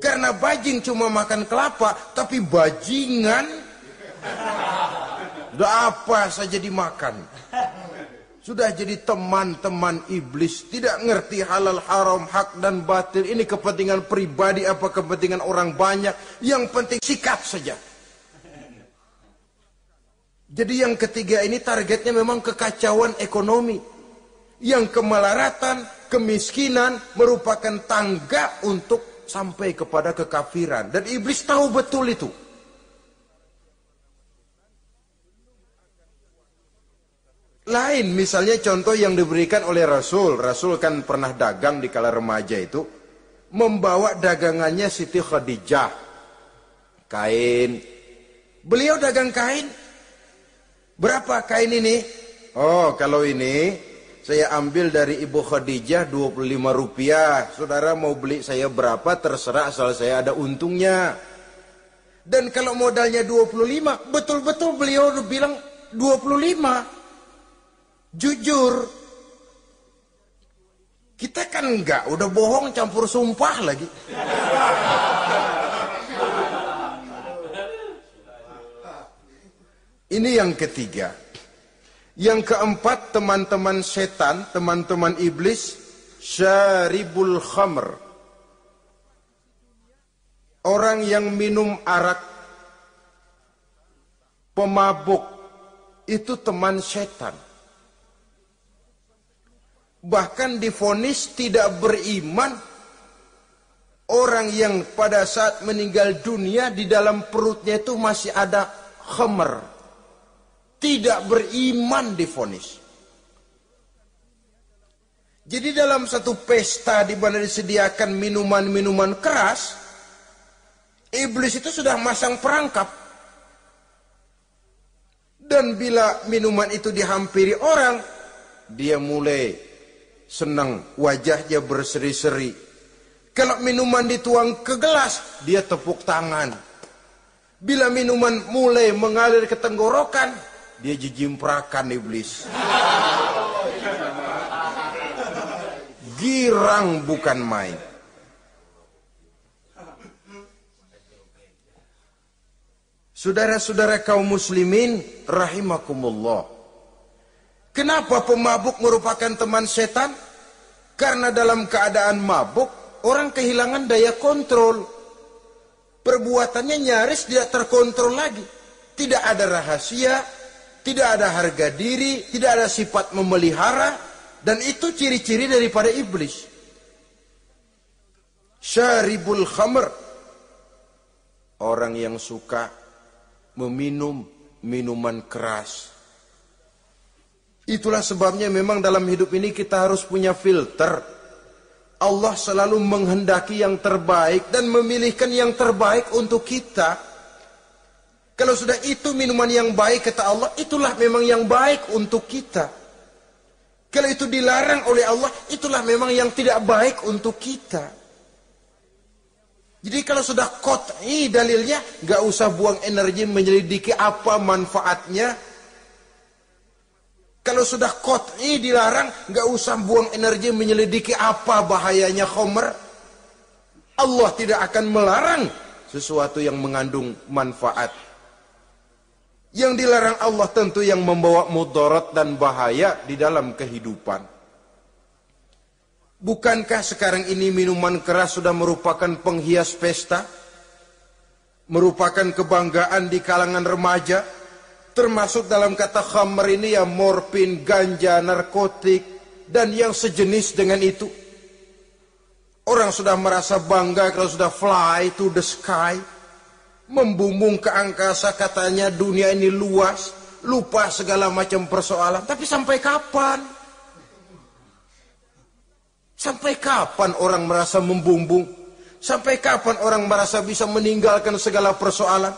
Karena bajing cuma makan kelapa, tapi bajingan udah apa saja dimakan. Sudah jadi teman-teman iblis, tidak ngerti halal haram, hak dan batil. Ini kepentingan pribadi apa kepentingan orang banyak, yang penting sikat saja. Jadi yang ketiga ini targetnya memang kekacauan ekonomi. Yang kemelaratan, kemiskinan merupakan tangga untuk sampai kepada kekafiran. Dan iblis tahu betul itu. Lain misalnya contoh yang diberikan oleh Rasul. Rasul kan pernah dagang di kala remaja itu. Membawa dagangannya Siti Khadijah. Kain. Beliau dagang kain. Berapa kain ini? Oh, kalau ini Saya ambil dari Ibu Khadijah 25 rupiah. Saudara mau beli saya berapa terserah asal saya ada untungnya. Dan kalau modalnya 25, betul-betul beliau bilang 25. Jujur. Kita kan enggak, udah bohong campur sumpah lagi. Ini yang ketiga. Yang keempat, teman-teman setan, teman-teman iblis, syaribul khamr. Orang yang minum arak, pemabuk, itu teman setan. Bahkan divonis tidak beriman orang yang pada saat meninggal dunia di dalam perutnya itu masih ada khamr. Tidak beriman divonis. Jadi dalam satu pesta di mana disediakan minuman-minuman keras, iblis itu sudah masang perangkap. Dan bila minuman itu dihampiri orang, dia mulai senang, wajahnya berseri-seri. Kalau minuman dituang ke gelas, dia tepuk tangan. Bila minuman mulai mengalir ke tenggorokan, dia jijimprakan iblis. Girang bukan main. Saudara-saudara kaum muslimin rahimakumullah. Kenapa pemabuk merupakan teman setan? Karena dalam keadaan mabuk, orang kehilangan daya kontrol. Perbuatannya nyaris tidak terkontrol lagi. Tidak ada rahasia, tidak ada harga diri, tidak ada sifat memelihara. Dan itu ciri-ciri daripada iblis. Syaribul khamr. Orang yang suka meminum minuman keras. Itulah sebabnya memang dalam hidup ini kita harus punya filter. Allah selalu menghendaki yang terbaik dan memilihkan yang terbaik untuk kita. Kalau sudah itu minuman yang baik kata Allah, itulah memang yang baik untuk kita. Kalau itu dilarang oleh Allah, itulah memang yang tidak baik untuk kita. Jadi kalau sudah qat'i dalilnya, gak usah buang energi menyelidiki apa manfaatnya. Kalau sudah qat'i dilarang, gak usah buang energi menyelidiki apa bahayanya khamr. Allah tidak akan melarang sesuatu yang mengandung manfaat. Yang dilarang Allah tentu yang membawa mudarat dan bahaya di dalam kehidupan. Bukankah sekarang ini minuman keras sudah merupakan penghias pesta? Merupakan kebanggaan di kalangan remaja? Termasuk dalam kata khamr ini ya morfin, ganja, narkotik, dan yang sejenis dengan itu. Orang sudah merasa bangga kalau sudah fly to the sky. Membumbung ke angkasa katanya dunia ini luas. Lupa segala macam persoalan. Tapi sampai kapan? Sampai kapan orang merasa membumbung? Sampai kapan orang merasa bisa meninggalkan segala persoalan?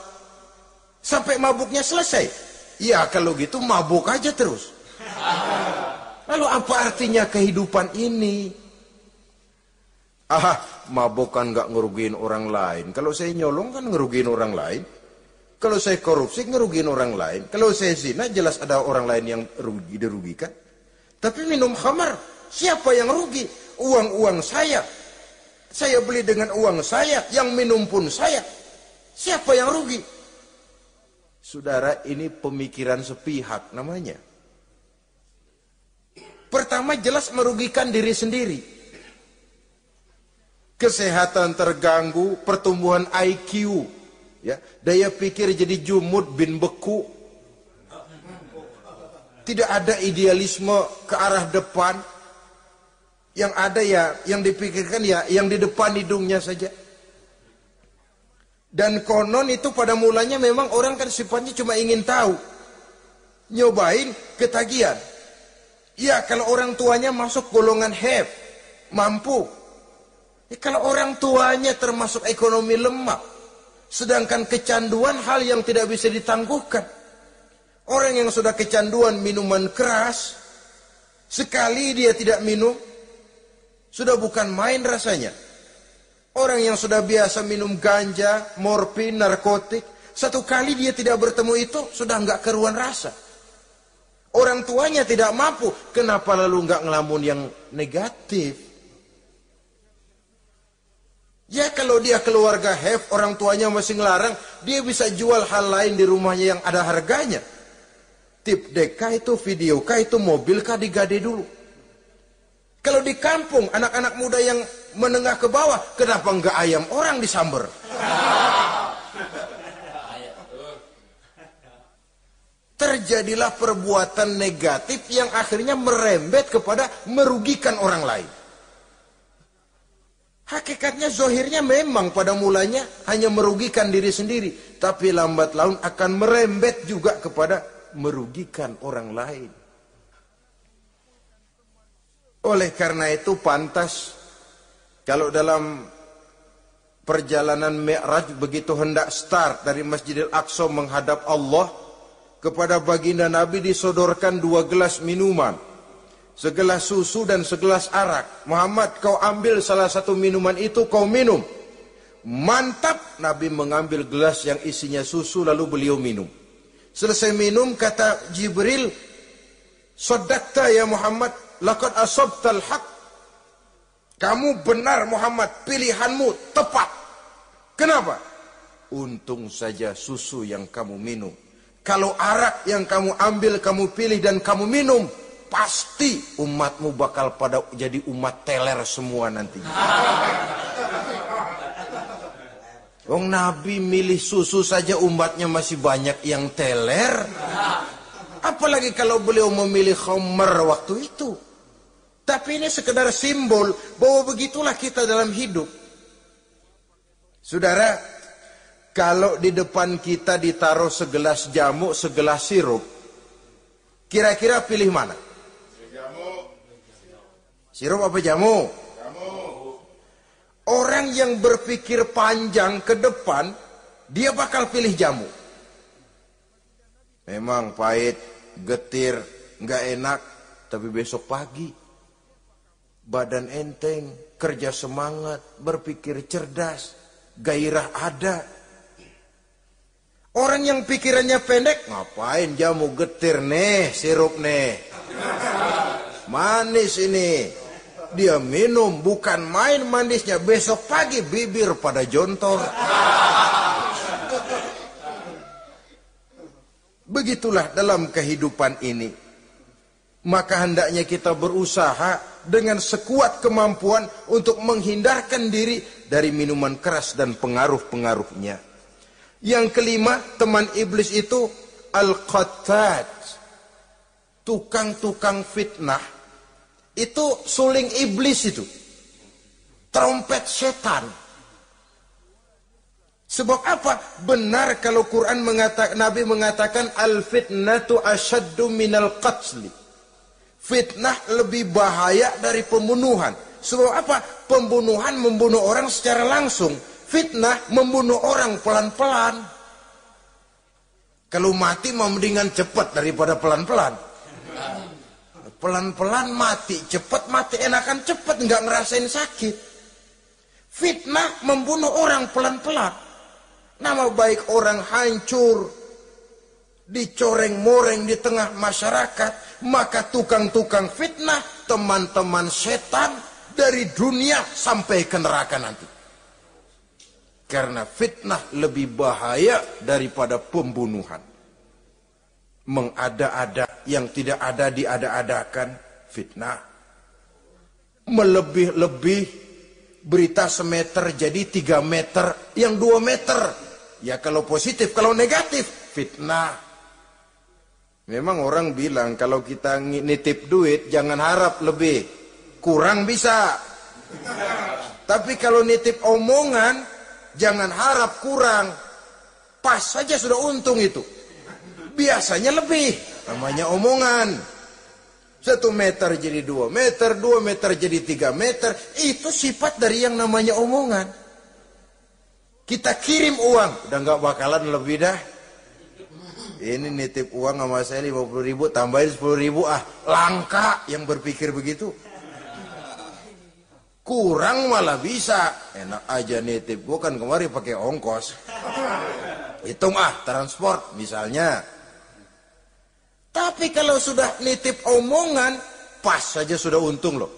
Sampai mabuknya selesai. Ya kalau gitu mabuk aja terus. Lalu apa artinya kehidupan ini? Mabuk kan gak ngerugiin orang lain. Kalau saya nyolong kan ngerugiin orang lain. Kalau saya korupsi ngerugiin orang lain. Kalau saya zina jelas ada orang lain yang dirugikan. Tapi minum khamar, siapa yang rugi? Uang-uang saya. Saya beli dengan uang saya. Yang minum pun saya. Siapa yang rugi? Saudara, ini pemikiran sepihak namanya. Pertama jelas merugikan diri sendiri. Kesehatan terganggu, pertumbuhan IQ, ya, daya pikir jadi jumud bin beku. Tidak ada idealisme ke arah depan. Yang ada ya, yang dipikirkan ya, yang di depan hidungnya saja. Dan konon itu pada mulanya memang orang kan sifatnya cuma ingin tahu. Nyobain ketagihan. Ya kalau orang tuanya masuk golongan have, mampu. Ya, kalau orang tuanya termasuk ekonomi lemah. Sedangkan kecanduan hal yang tidak bisa ditangguhkan. Orang yang sudah kecanduan minuman keras, Sekali dia tidak minum, sudah bukan main rasanya. Orang yang sudah biasa minum ganja, morfin, narkotik, satu kali dia tidak bertemu itu, sudah nggak keruan rasa. Orang tuanya tidak mampu, kenapa lalu nggak ngelamun yang negatif? Ya kalau dia keluarga have, orang tuanya masih ngelarang, dia bisa jual hal lain di rumahnya yang ada harganya. Tip deka itu, video kah itu, mobil kah digade dulu. Kalau di kampung, anak-anak muda yang menengah ke bawah, kenapa enggak ayam orang disamber? Terjadilah perbuatan negatif yang akhirnya merembet kepada merugikan orang lain. Hakikatnya zohirnya memang pada mulanya hanya merugikan diri sendiri. Tapi lambat laun akan merembet juga kepada merugikan orang lain. Oleh karena itu pantas kalau dalam perjalanan Mi'raj begitu hendak start dari Masjidil Aqsa menghadap Allah, kepada baginda Nabi disodorkan 2 gelas minuman. Segelas susu dan segelas arak. Muhammad, kau ambil salah satu minuman itu, kau minum. Mantap, Nabi mengambil gelas yang isinya susu lalu beliau minum. Selesai minum kata Jibril, "Shaddaqta ya Muhammad, laqad asabtal haq." Kamu benar Muhammad, pilihanmu tepat. Kenapa? Untung saja susu yang kamu minum. Kalau arak yang kamu ambil, kamu pilih dan kamu minum, pasti umatmu bakal pada jadi umat teler semua nantinya. Wong Nabi milih susu saja umatnya masih banyak yang teler. Apalagi kalau beliau memilih khamr waktu itu. Tapi ini sekedar simbol bahwa begitulah kita dalam hidup. Saudara, kalau di depan kita ditaruh segelas jamu, segelas sirup, kira-kira pilih mana? Sirup apa jamu? Jamu. Orang yang berpikir panjang ke depan, dia bakal pilih jamu. Memang pahit, getir, nggak enak, tapi besok pagi badan enteng, kerja semangat, berpikir cerdas, gairah ada. Orang yang pikirannya pendek, ngapain jamu getir nih, sirup nih, manis ini. Dia minum, bukan main manisnya, besok pagi bibir pada jontor. Begitulah dalam kehidupan ini. Maka hendaknya kita berusaha dengan sekuat kemampuan untuk menghindarkan diri dari minuman keras dan pengaruh-pengaruhnya. Yang kelima, teman iblis itu al-qattat, tukang-tukang fitnah. Itu suling iblis itu, trompet setan. Sebab apa? Benar kalau Quran mengatakan, Nabi mengatakan al-fitnatu asyaddu minal qatli. Fitnah lebih bahaya dari pembunuhan. Sebab apa? Pembunuhan membunuh orang secara langsung. Fitnah membunuh orang pelan-pelan. Kalau mati mau mendingan cepat daripada pelan-pelan. Pelan-pelan mati, cepat mati, enakan cepat, nggak ngerasain sakit. Fitnah membunuh orang pelan-pelan. Nama baik orang hancur, dicoreng-moreng di tengah masyarakat. Maka tukang-tukang fitnah, teman-teman setan dari dunia sampai ke neraka nanti. Karena fitnah lebih bahaya daripada pembunuhan. Mengada-ada yang tidak ada diada-adakan, fitnah. Melebih-lebih, berita semeter jadi 3 meter, yang 2 meter. Ya kalau positif, kalau negatif, fitnah. Memang orang bilang kalau kita nitip duit jangan harap lebih, kurang bisa. Tapi kalau nitip omongan jangan harap kurang, pas saja sudah untung itu. Biasanya lebih, namanya omongan. 1 meter jadi 2 meter, 2 meter jadi 3 meter. Itu sifat dari yang namanya omongan. Kita kirim uang, udah gak bakalan lebih dah. Ini nitip uang sama saya 50.000, tambahin 10.000, langka yang berpikir begitu. Kurang malah bisa, enak aja nitip, gua kan kemarin pakai ongkos. Hitung transport misalnya. Tapi kalau sudah nitip omongan, pas saja sudah untung loh.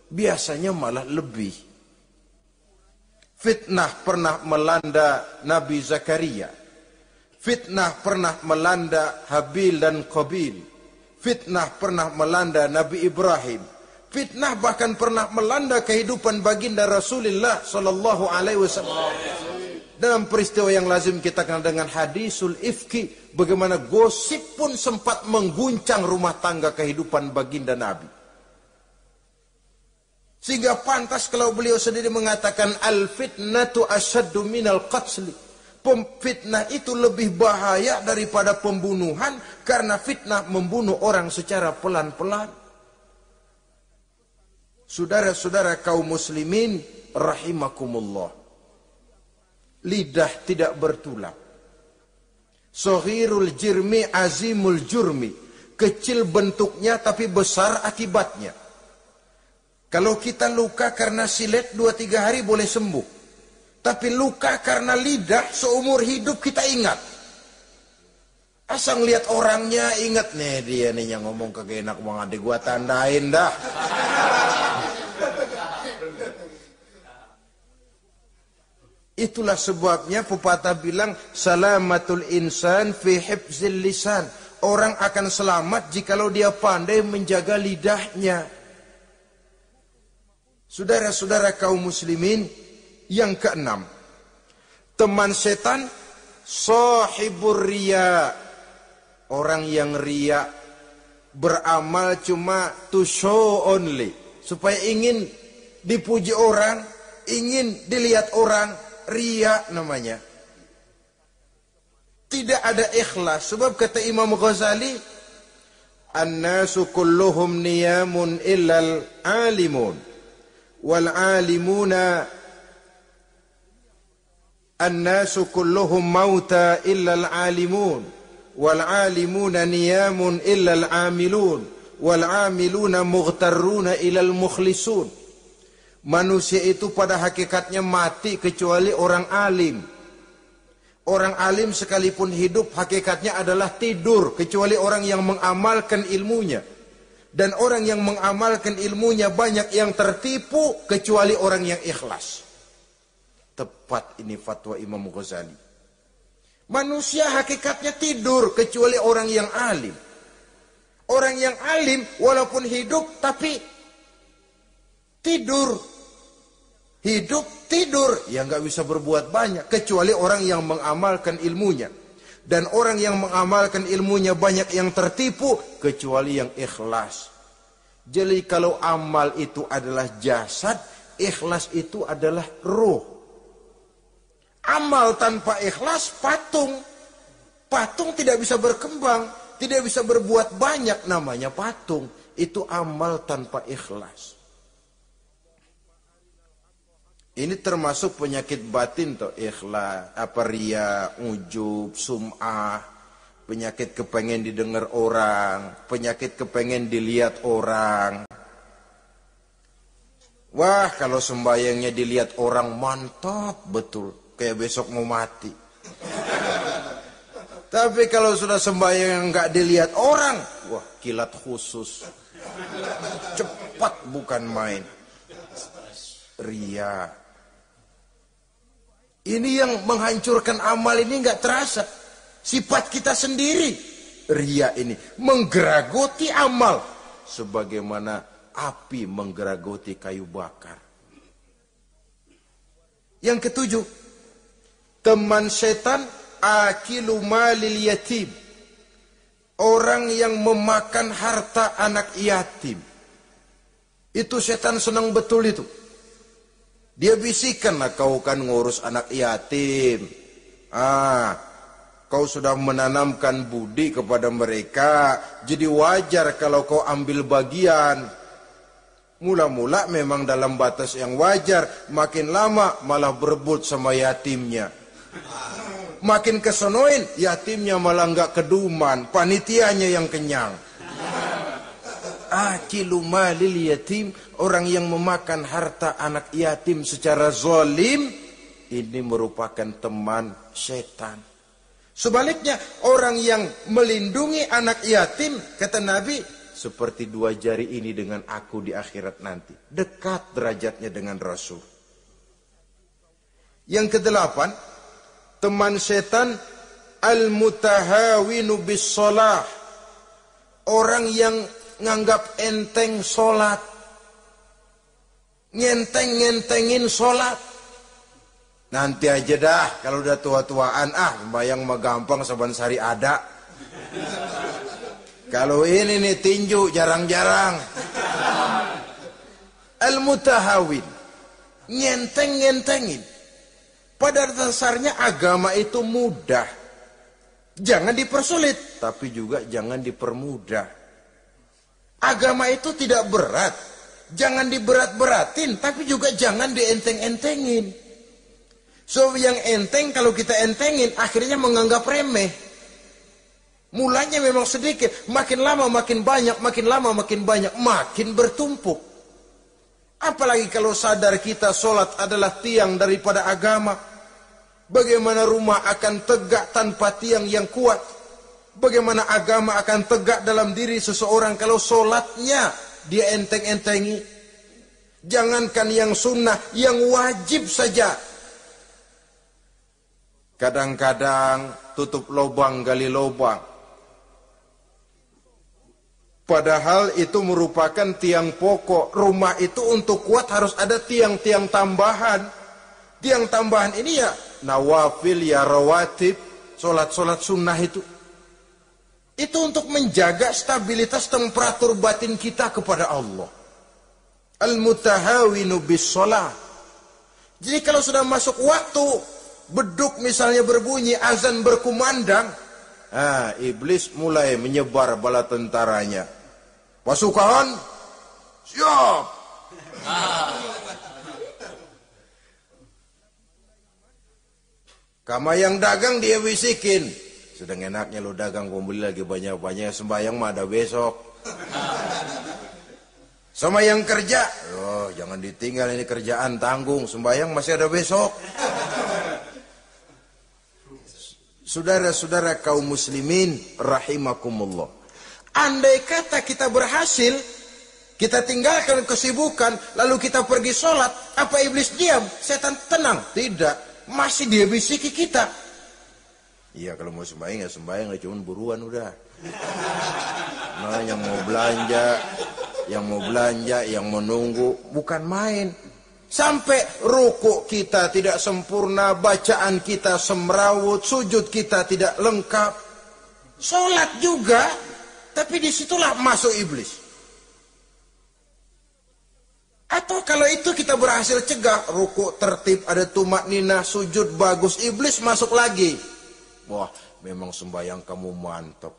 Biasanya malah lebih. Fitnah pernah melanda Nabi Zakaria. Fitnah pernah melanda Habil dan Qabil. Fitnah pernah melanda Nabi Ibrahim. Fitnah bahkan pernah melanda kehidupan baginda Rasulullah sallallahu alaihi wasallam. Dalam peristiwa yang lazim kita kenal dengan hadisul ifki, bagaimana gosip pun sempat mengguncang rumah tangga kehidupan baginda Nabi. Sehingga pantas kalau beliau sendiri mengatakan al-fitnatu asyaddu minal qatl. Fitnah itu lebih bahaya daripada pembunuhan, karena fitnah membunuh orang secara pelan-pelan. Saudara-saudara kaum muslimin rahimakumullah. Lidah tidak bertulang. Soghirul jirmi azimul jurmi. Kecil bentuknya tapi besar akibatnya. Kalau kita luka karena silet 2-3 hari boleh sembuh. Tapi luka karena lidah seumur hidup kita ingat. Asal lihat orangnya ingat nih, dia nih yang ngomong kagak enak banget, gua tandain dah. Itulah sebabnya pepatah bilang salamatul insan fi hifzil lisan. Orang akan selamat jikalau dia pandai menjaga lidahnya. Saudara-saudara kaum muslimin, yang keenam, teman setan sahibur riya. Orang yang riya, beramal cuma to show only, supaya ingin dipuji orang, ingin dilihat orang. Riya namanya. Tidak ada ikhlas. Sebab kata Imam Ghazali, an-nasu kulluhum niyamun illal alimun, wal alimuna an-nasu kulluhum mauta illal alimun, wal alimuna niyamun illal amilun, wal amiluna mughtarruna illal mukhlisun. Manusia itu pada hakikatnya mati kecuali orang alim. Orang alim sekalipun hidup hakikatnya adalah tidur, kecuali orang yang mengamalkan ilmunya. Dan orang yang mengamalkan ilmunya banyak yang tertipu, kecuali orang yang ikhlas. Tepat ini fatwa Imam Ghazali. Manusia hakikatnya tidur kecuali orang yang alim. Orang yang alim walaupun hidup tapi tidur. Hidup tidur, ya nggak bisa berbuat banyak kecuali orang yang mengamalkan ilmunya. Dan orang yang mengamalkan ilmunya banyak yang tertipu kecuali yang ikhlas. Jadi kalau amal itu adalah jasad, ikhlas itu adalah ruh. Amal tanpa ikhlas patung. Patung tidak bisa berkembang, tidak bisa berbuat banyak, namanya patung. Itu amal tanpa ikhlas. Ini termasuk penyakit batin toh, ikhlas, riya, ujub, sum'ah, penyakit kepengen didengar orang, penyakit kepengen dilihat orang. Wah, kalau sembayangnya dilihat orang mantap betul, kayak besok mau mati. Tapi kalau sudah sembayang nggak dilihat orang, wah kilat khusus, cepat bukan main. Riya. Ini yang menghancurkan amal ini nggak terasa. Sifat kita sendiri. Riya ini menggeragoti amal. Sebagaimana api menggeragoti kayu bakar. Yang ketujuh. Teman setan akilu malil yatim. Orang yang memakan harta anak yatim. Itu setan senang betul itu. Dia bisikanlah, kau kan ngurus anak yatim. Kau sudah menanamkan budi kepada mereka. Jadi wajar kalau kau ambil bagian. Mula-mula memang dalam batas yang wajar. Makin lama malah berebut sama yatimnya. Makin kesonoin, yatimnya malah nggak keduman, panitianya yang kenyang. Akilu malil yatim, orang yang memakan harta anak yatim secara zalim, ini merupakan teman setan. Sebaliknya, orang yang melindungi anak yatim, kata Nabi, seperti dua jari ini dengan aku di akhirat nanti. Dekat derajatnya dengan Rasul. Yang kedelapan, teman setan al-mutahawinu bis shalah. Orang yang nganggap enteng sholat, ngenteng-ngentengin sholat. Nanti aja dah, kalau udah tua-tuaan, sembahyang mah gampang, saban sari ada. Kalau ini nih tinju jarang-jarang. Al-mutahawin, ngenteng-ngentengin. Pada dasarnya agama itu mudah. Jangan dipersulit, tapi juga jangan dipermudah. Agama itu tidak berat. Jangan diberat-beratin, tapi juga jangan dienteng-entengin. So yang enteng kalau kita entengin, akhirnya menganggap remeh. Mulanya memang sedikit, makin lama makin banyak, makin lama makin banyak, makin bertumpuk. Apalagi kalau sadar kita sholat adalah tiang daripada agama. Bagaimana rumah akan tegak tanpa tiang yang kuat? Bagaimana agama akan tegak dalam diri seseorang kalau sholatnya dia enteng-entengi? Jangankan yang sunnah, yang wajib saja. Kadang-kadang tutup lubang, gali lubang. Padahal itu merupakan tiang pokok. Rumah itu untuk kuat harus ada tiang-tiang tambahan. Tiang tambahan ini ya nawafil, ya rawatib, sholat-sholat sunnah itu. Itu untuk menjaga stabilitas temperatur batin kita kepada Allah. Al-mutahawinu bis shalah. Jadi kalau sudah masuk waktu, beduk misalnya berbunyi, azan berkumandang, iblis mulai menyebar bala tentaranya. Pasukan, siap. Kama yang dagang dia bisikin, sedang enaknya lo dagang, gue beli lagi banyak-banyak, sembahyang mah ada besok. Sama yang kerja, jangan ditinggal ini kerjaan, tanggung, sembahyang masih ada besok. Saudara-saudara kaum muslimin rahimakumullah. Andai kata kita berhasil, kita tinggalkan kesibukan, lalu kita pergi sholat, apa iblis diam? Setan tenang? Tidak. Masih dia bisiki kita. Iya, kalau mau sembahyang ya sembahyang, cuma buruan udah. Nah, yang mau belanja, yang menunggu, bukan main. Sampai ruku kita tidak sempurna, bacaan kita semrawut, sujud kita tidak lengkap. Sholat juga, tapi disitulah masuk iblis. Atau kalau itu kita berhasil cegah, ruku tertib, ada tumakninah, sujud bagus, iblis masuk lagi. Wah, memang sembahyang kamu mantap.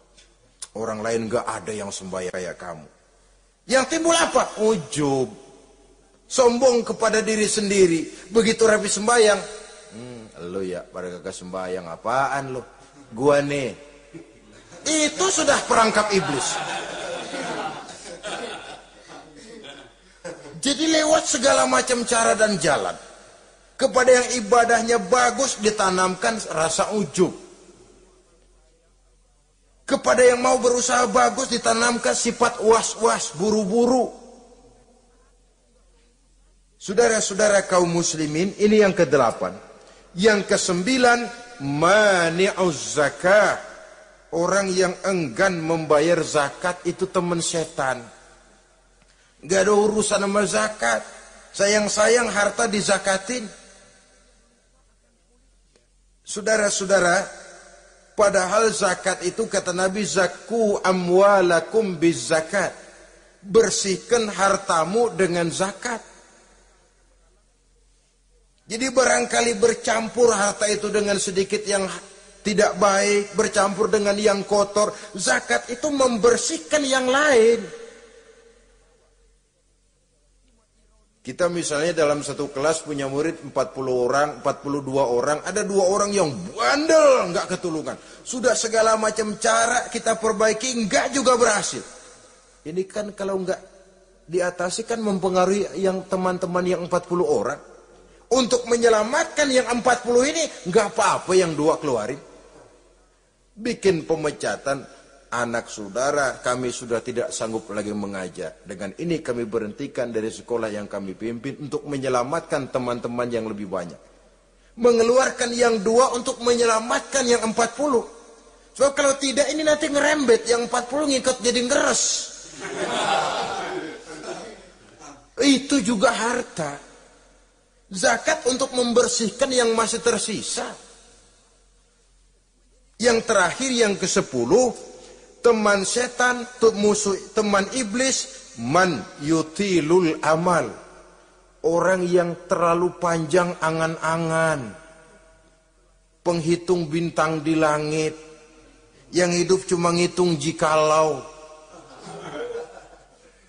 Orang lain gak ada yang sembahyang kayak kamu. Yang timbul apa? Ujub. Sombong kepada diri sendiri. Begitu rapi sembahyang, lo ya pada kagak sembahyang, apaan lo? Gua nih. Itu sudah perangkap iblis. Jadi lewat segala macam cara dan jalan, kepada yang ibadahnya bagus ditanamkan rasa ujub. Kepada yang mau berusaha bagus ditanamkan sifat was-was, buru-buru. Saudara-saudara kaum muslimin, ini yang ke-8. Yang ke-9, mani'uz zakah. Orang yang enggan membayar zakat itu teman setan. Gak ada urusan sama zakat. Sayang-sayang harta dizakatin. Saudara-saudara, padahal zakat itu kata Nabi, zakku amwalakum biz zakat. Bersihkan hartamu dengan zakat. Jadi barangkali bercampur harta itu dengan sedikit yang tidak baik, bercampur dengan yang kotor. Zakat itu membersihkan yang lain. Kita misalnya dalam satu kelas punya murid 40 orang, 42 orang, ada 2 orang yang bandel, nggak ketulungan. Sudah segala macam cara kita perbaiki, nggak juga berhasil. Ini kan kalau nggak diatasi kan mempengaruhi yang teman-teman yang 40 orang. Untuk menyelamatkan yang 40 ini, nggak apa-apa yang 2 keluarin. Bikin pemecatan. Anak saudara, kami sudah tidak sanggup lagi mengajar. Dengan ini kami berhentikan dari sekolah yang kami pimpin untuk menyelamatkan teman-teman yang lebih banyak. Mengeluarkan yang 2 untuk menyelamatkan yang 40. So kalau tidak ini nanti ngerembet, yang 40 ngikut jadi ngeres. Itu juga harta. Zakat untuk membersihkan yang masih tersisa. Yang terakhir yang ke-10, teman setan, musuh, teman iblis, man yutilul amal. Orang yang terlalu panjang angan-angan. Penghitung bintang di langit. Yang hidup cuma ngitung jikalau.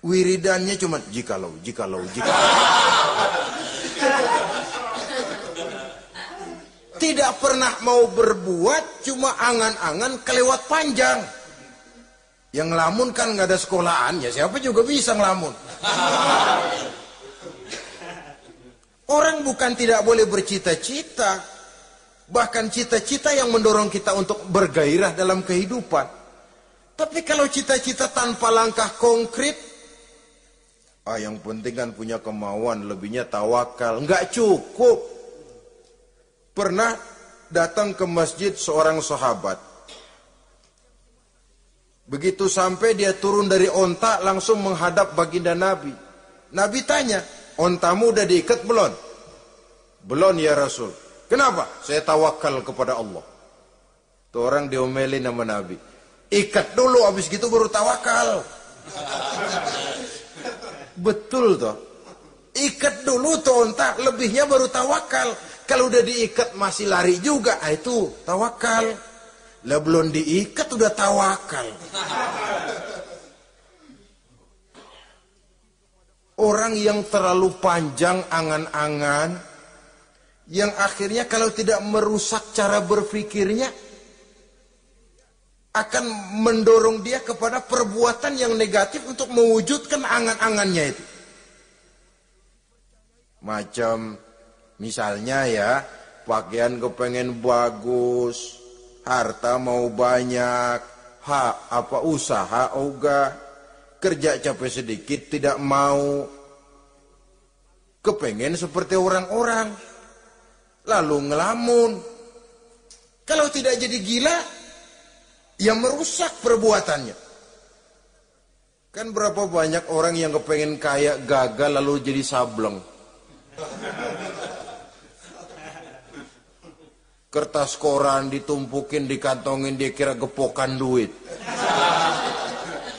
Wiridannya cuma jikalau. Tidak pernah mau berbuat, cuma angan-angan kelewat panjang. Yang ngelamun kan nggak ada sekolahan, ya siapa juga bisa ngelamun. Orang bukan tidak boleh bercita-cita, bahkan cita-cita yang mendorong kita untuk bergairah dalam kehidupan. Tapi kalau cita-cita tanpa langkah konkret, yang penting kan punya kemauan, lebihnya tawakal, nggak cukup. Pernah datang ke masjid seorang sahabat. Begitu sampai dia turun dari onta langsung menghadap baginda Nabi. Nabi tanya, ontamu udah diikat belum? Belum ya Rasul. Kenapa? Saya tawakal kepada Allah. Tuh orang diomelin sama Nabi. Ikat dulu, habis gitu baru tawakal. Betul toh. Ikat dulu tuh onta, lebihnya baru tawakal. Kalau udah diikat masih lari juga, itu tawakal. Lah belum diikat udah tawakal. Orang yang terlalu panjang angan-angan, yang akhirnya kalau tidak merusak cara berpikirnya, akan mendorong dia kepada perbuatan yang negatif untuk mewujudkan angan-angannya itu. Macam misalnya ya, pakaian kepengen bagus, harta mau banyak, usaha ogah, kerja capek sedikit tidak mau, kepengen seperti orang-orang, lalu ngelamun. Kalau tidak jadi gila, ya merusak perbuatannya. Kan berapa banyak orang yang kepengen kaya gagal lalu jadi sableng. Kertas koran ditumpukin, dikantongin, dia kira gepokan duit.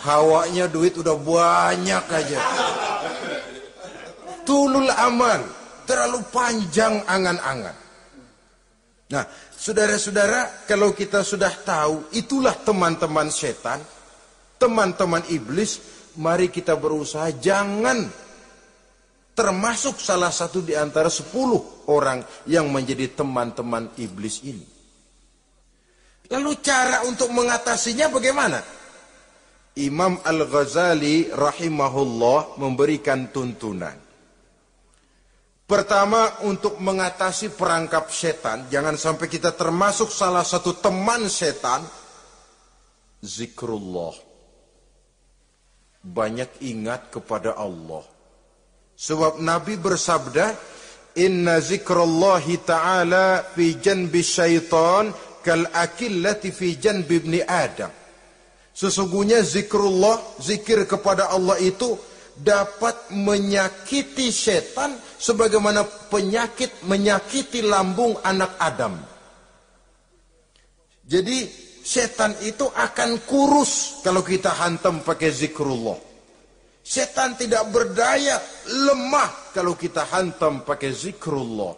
Hawanya duit udah banyak aja. Tulul amal, terlalu panjang angan-angan. Nah, saudara-saudara, kalau kita sudah tahu itulah teman-teman setan, teman-teman iblis, mari kita berusaha jangan termasuk salah satu di antara 10 orang yang menjadi teman-teman iblis ini. Lalu cara untuk mengatasinya bagaimana? Imam Al-Ghazali rahimahullah memberikan tuntunan. Pertama, untuk mengatasi perangkap setan, jangan sampai kita termasuk salah satu teman setan, zikrullah. Banyak ingat kepada Allah. Sebab Nabi bersabda, inna zikrallahi ta'ala fi janbi syaitan kal akillati fi janbi ibni Adam. Sesungguhnya zikrullah, zikir kepada Allah itu dapat menyakiti setan sebagaimana penyakit menyakiti lambung anak Adam. Jadi setan itu akan kurus kalau kita hantam pakai zikrullah. Setan tidak berdaya, lemah kalau kita hantam pakai zikrullah.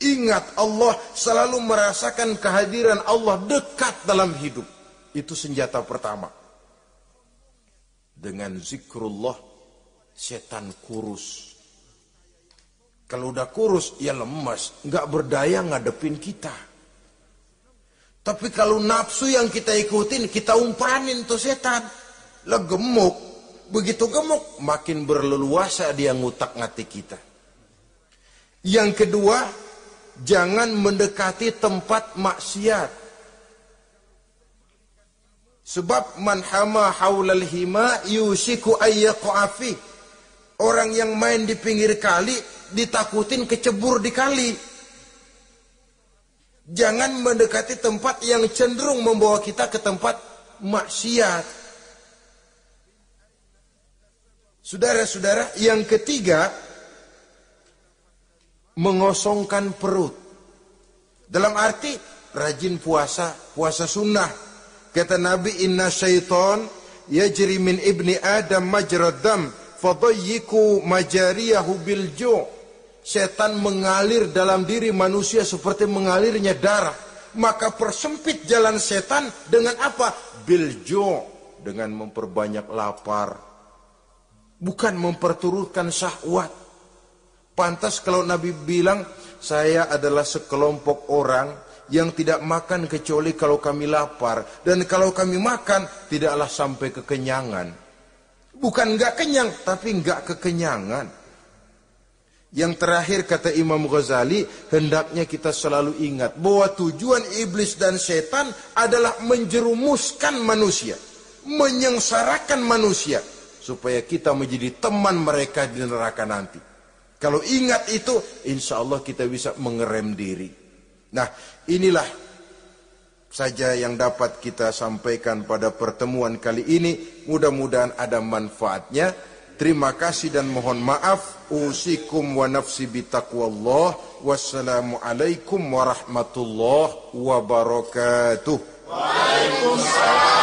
Ingat Allah, selalu merasakan kehadiran Allah dekat dalam hidup. Itu senjata pertama. Dengan zikrullah, setan kurus. Kalau udah kurus, ya lemas. Nggak berdaya ngadepin kita. Tapi kalau nafsu yang kita ikutin, kita umpanin tuh setan. Lah gemuk. Begitu gemuk, makin berleluasa dia ngutak-ngatik kita. Yang kedua, jangan mendekati tempat maksiat. Sebab man hama haulal hima yusiku ayyaqa'a fi. Orang yang main di pinggir kali ditakutin kecebur di kali. Jangan mendekati tempat yang cenderung membawa kita ke tempat maksiat. Saudara-saudara, yang ketiga, mengosongkan perut. Dalam arti rajin puasa, puasa sunnah. Kata Nabi, inna syaitan yajri min ibni adam majrad dam fadayyiku majariyahu bil ju'. Setan mengalir dalam diri manusia seperti mengalirnya darah. Maka persempit jalan setan dengan apa? Bil ju', dengan memperbanyak lapar. Bukan memperturutkan syahwat. Pantas kalau Nabi bilang, saya adalah sekelompok orang yang tidak makan kecuali kalau kami lapar. Dan kalau kami makan, tidaklah sampai kekenyangan. Bukan enggak kenyang, tapi enggak kekenyangan. Yang terakhir kata Imam Ghazali, hendaknya kita selalu ingat bahwa tujuan iblis dan setan adalah menjerumuskan manusia, menyengsarakan manusia, supaya kita menjadi teman mereka di neraka nanti. Kalau ingat itu, insya Allah kita bisa mengerem diri. Nah, inilah saja yang dapat kita sampaikan pada pertemuan kali ini. Mudah-mudahan ada manfaatnya. Terima kasih dan mohon maaf. Usikum wa nafsi bitaqwallah. Wassalamualaikum warahmatullahi wabarakatuh. Waalaikumsalam.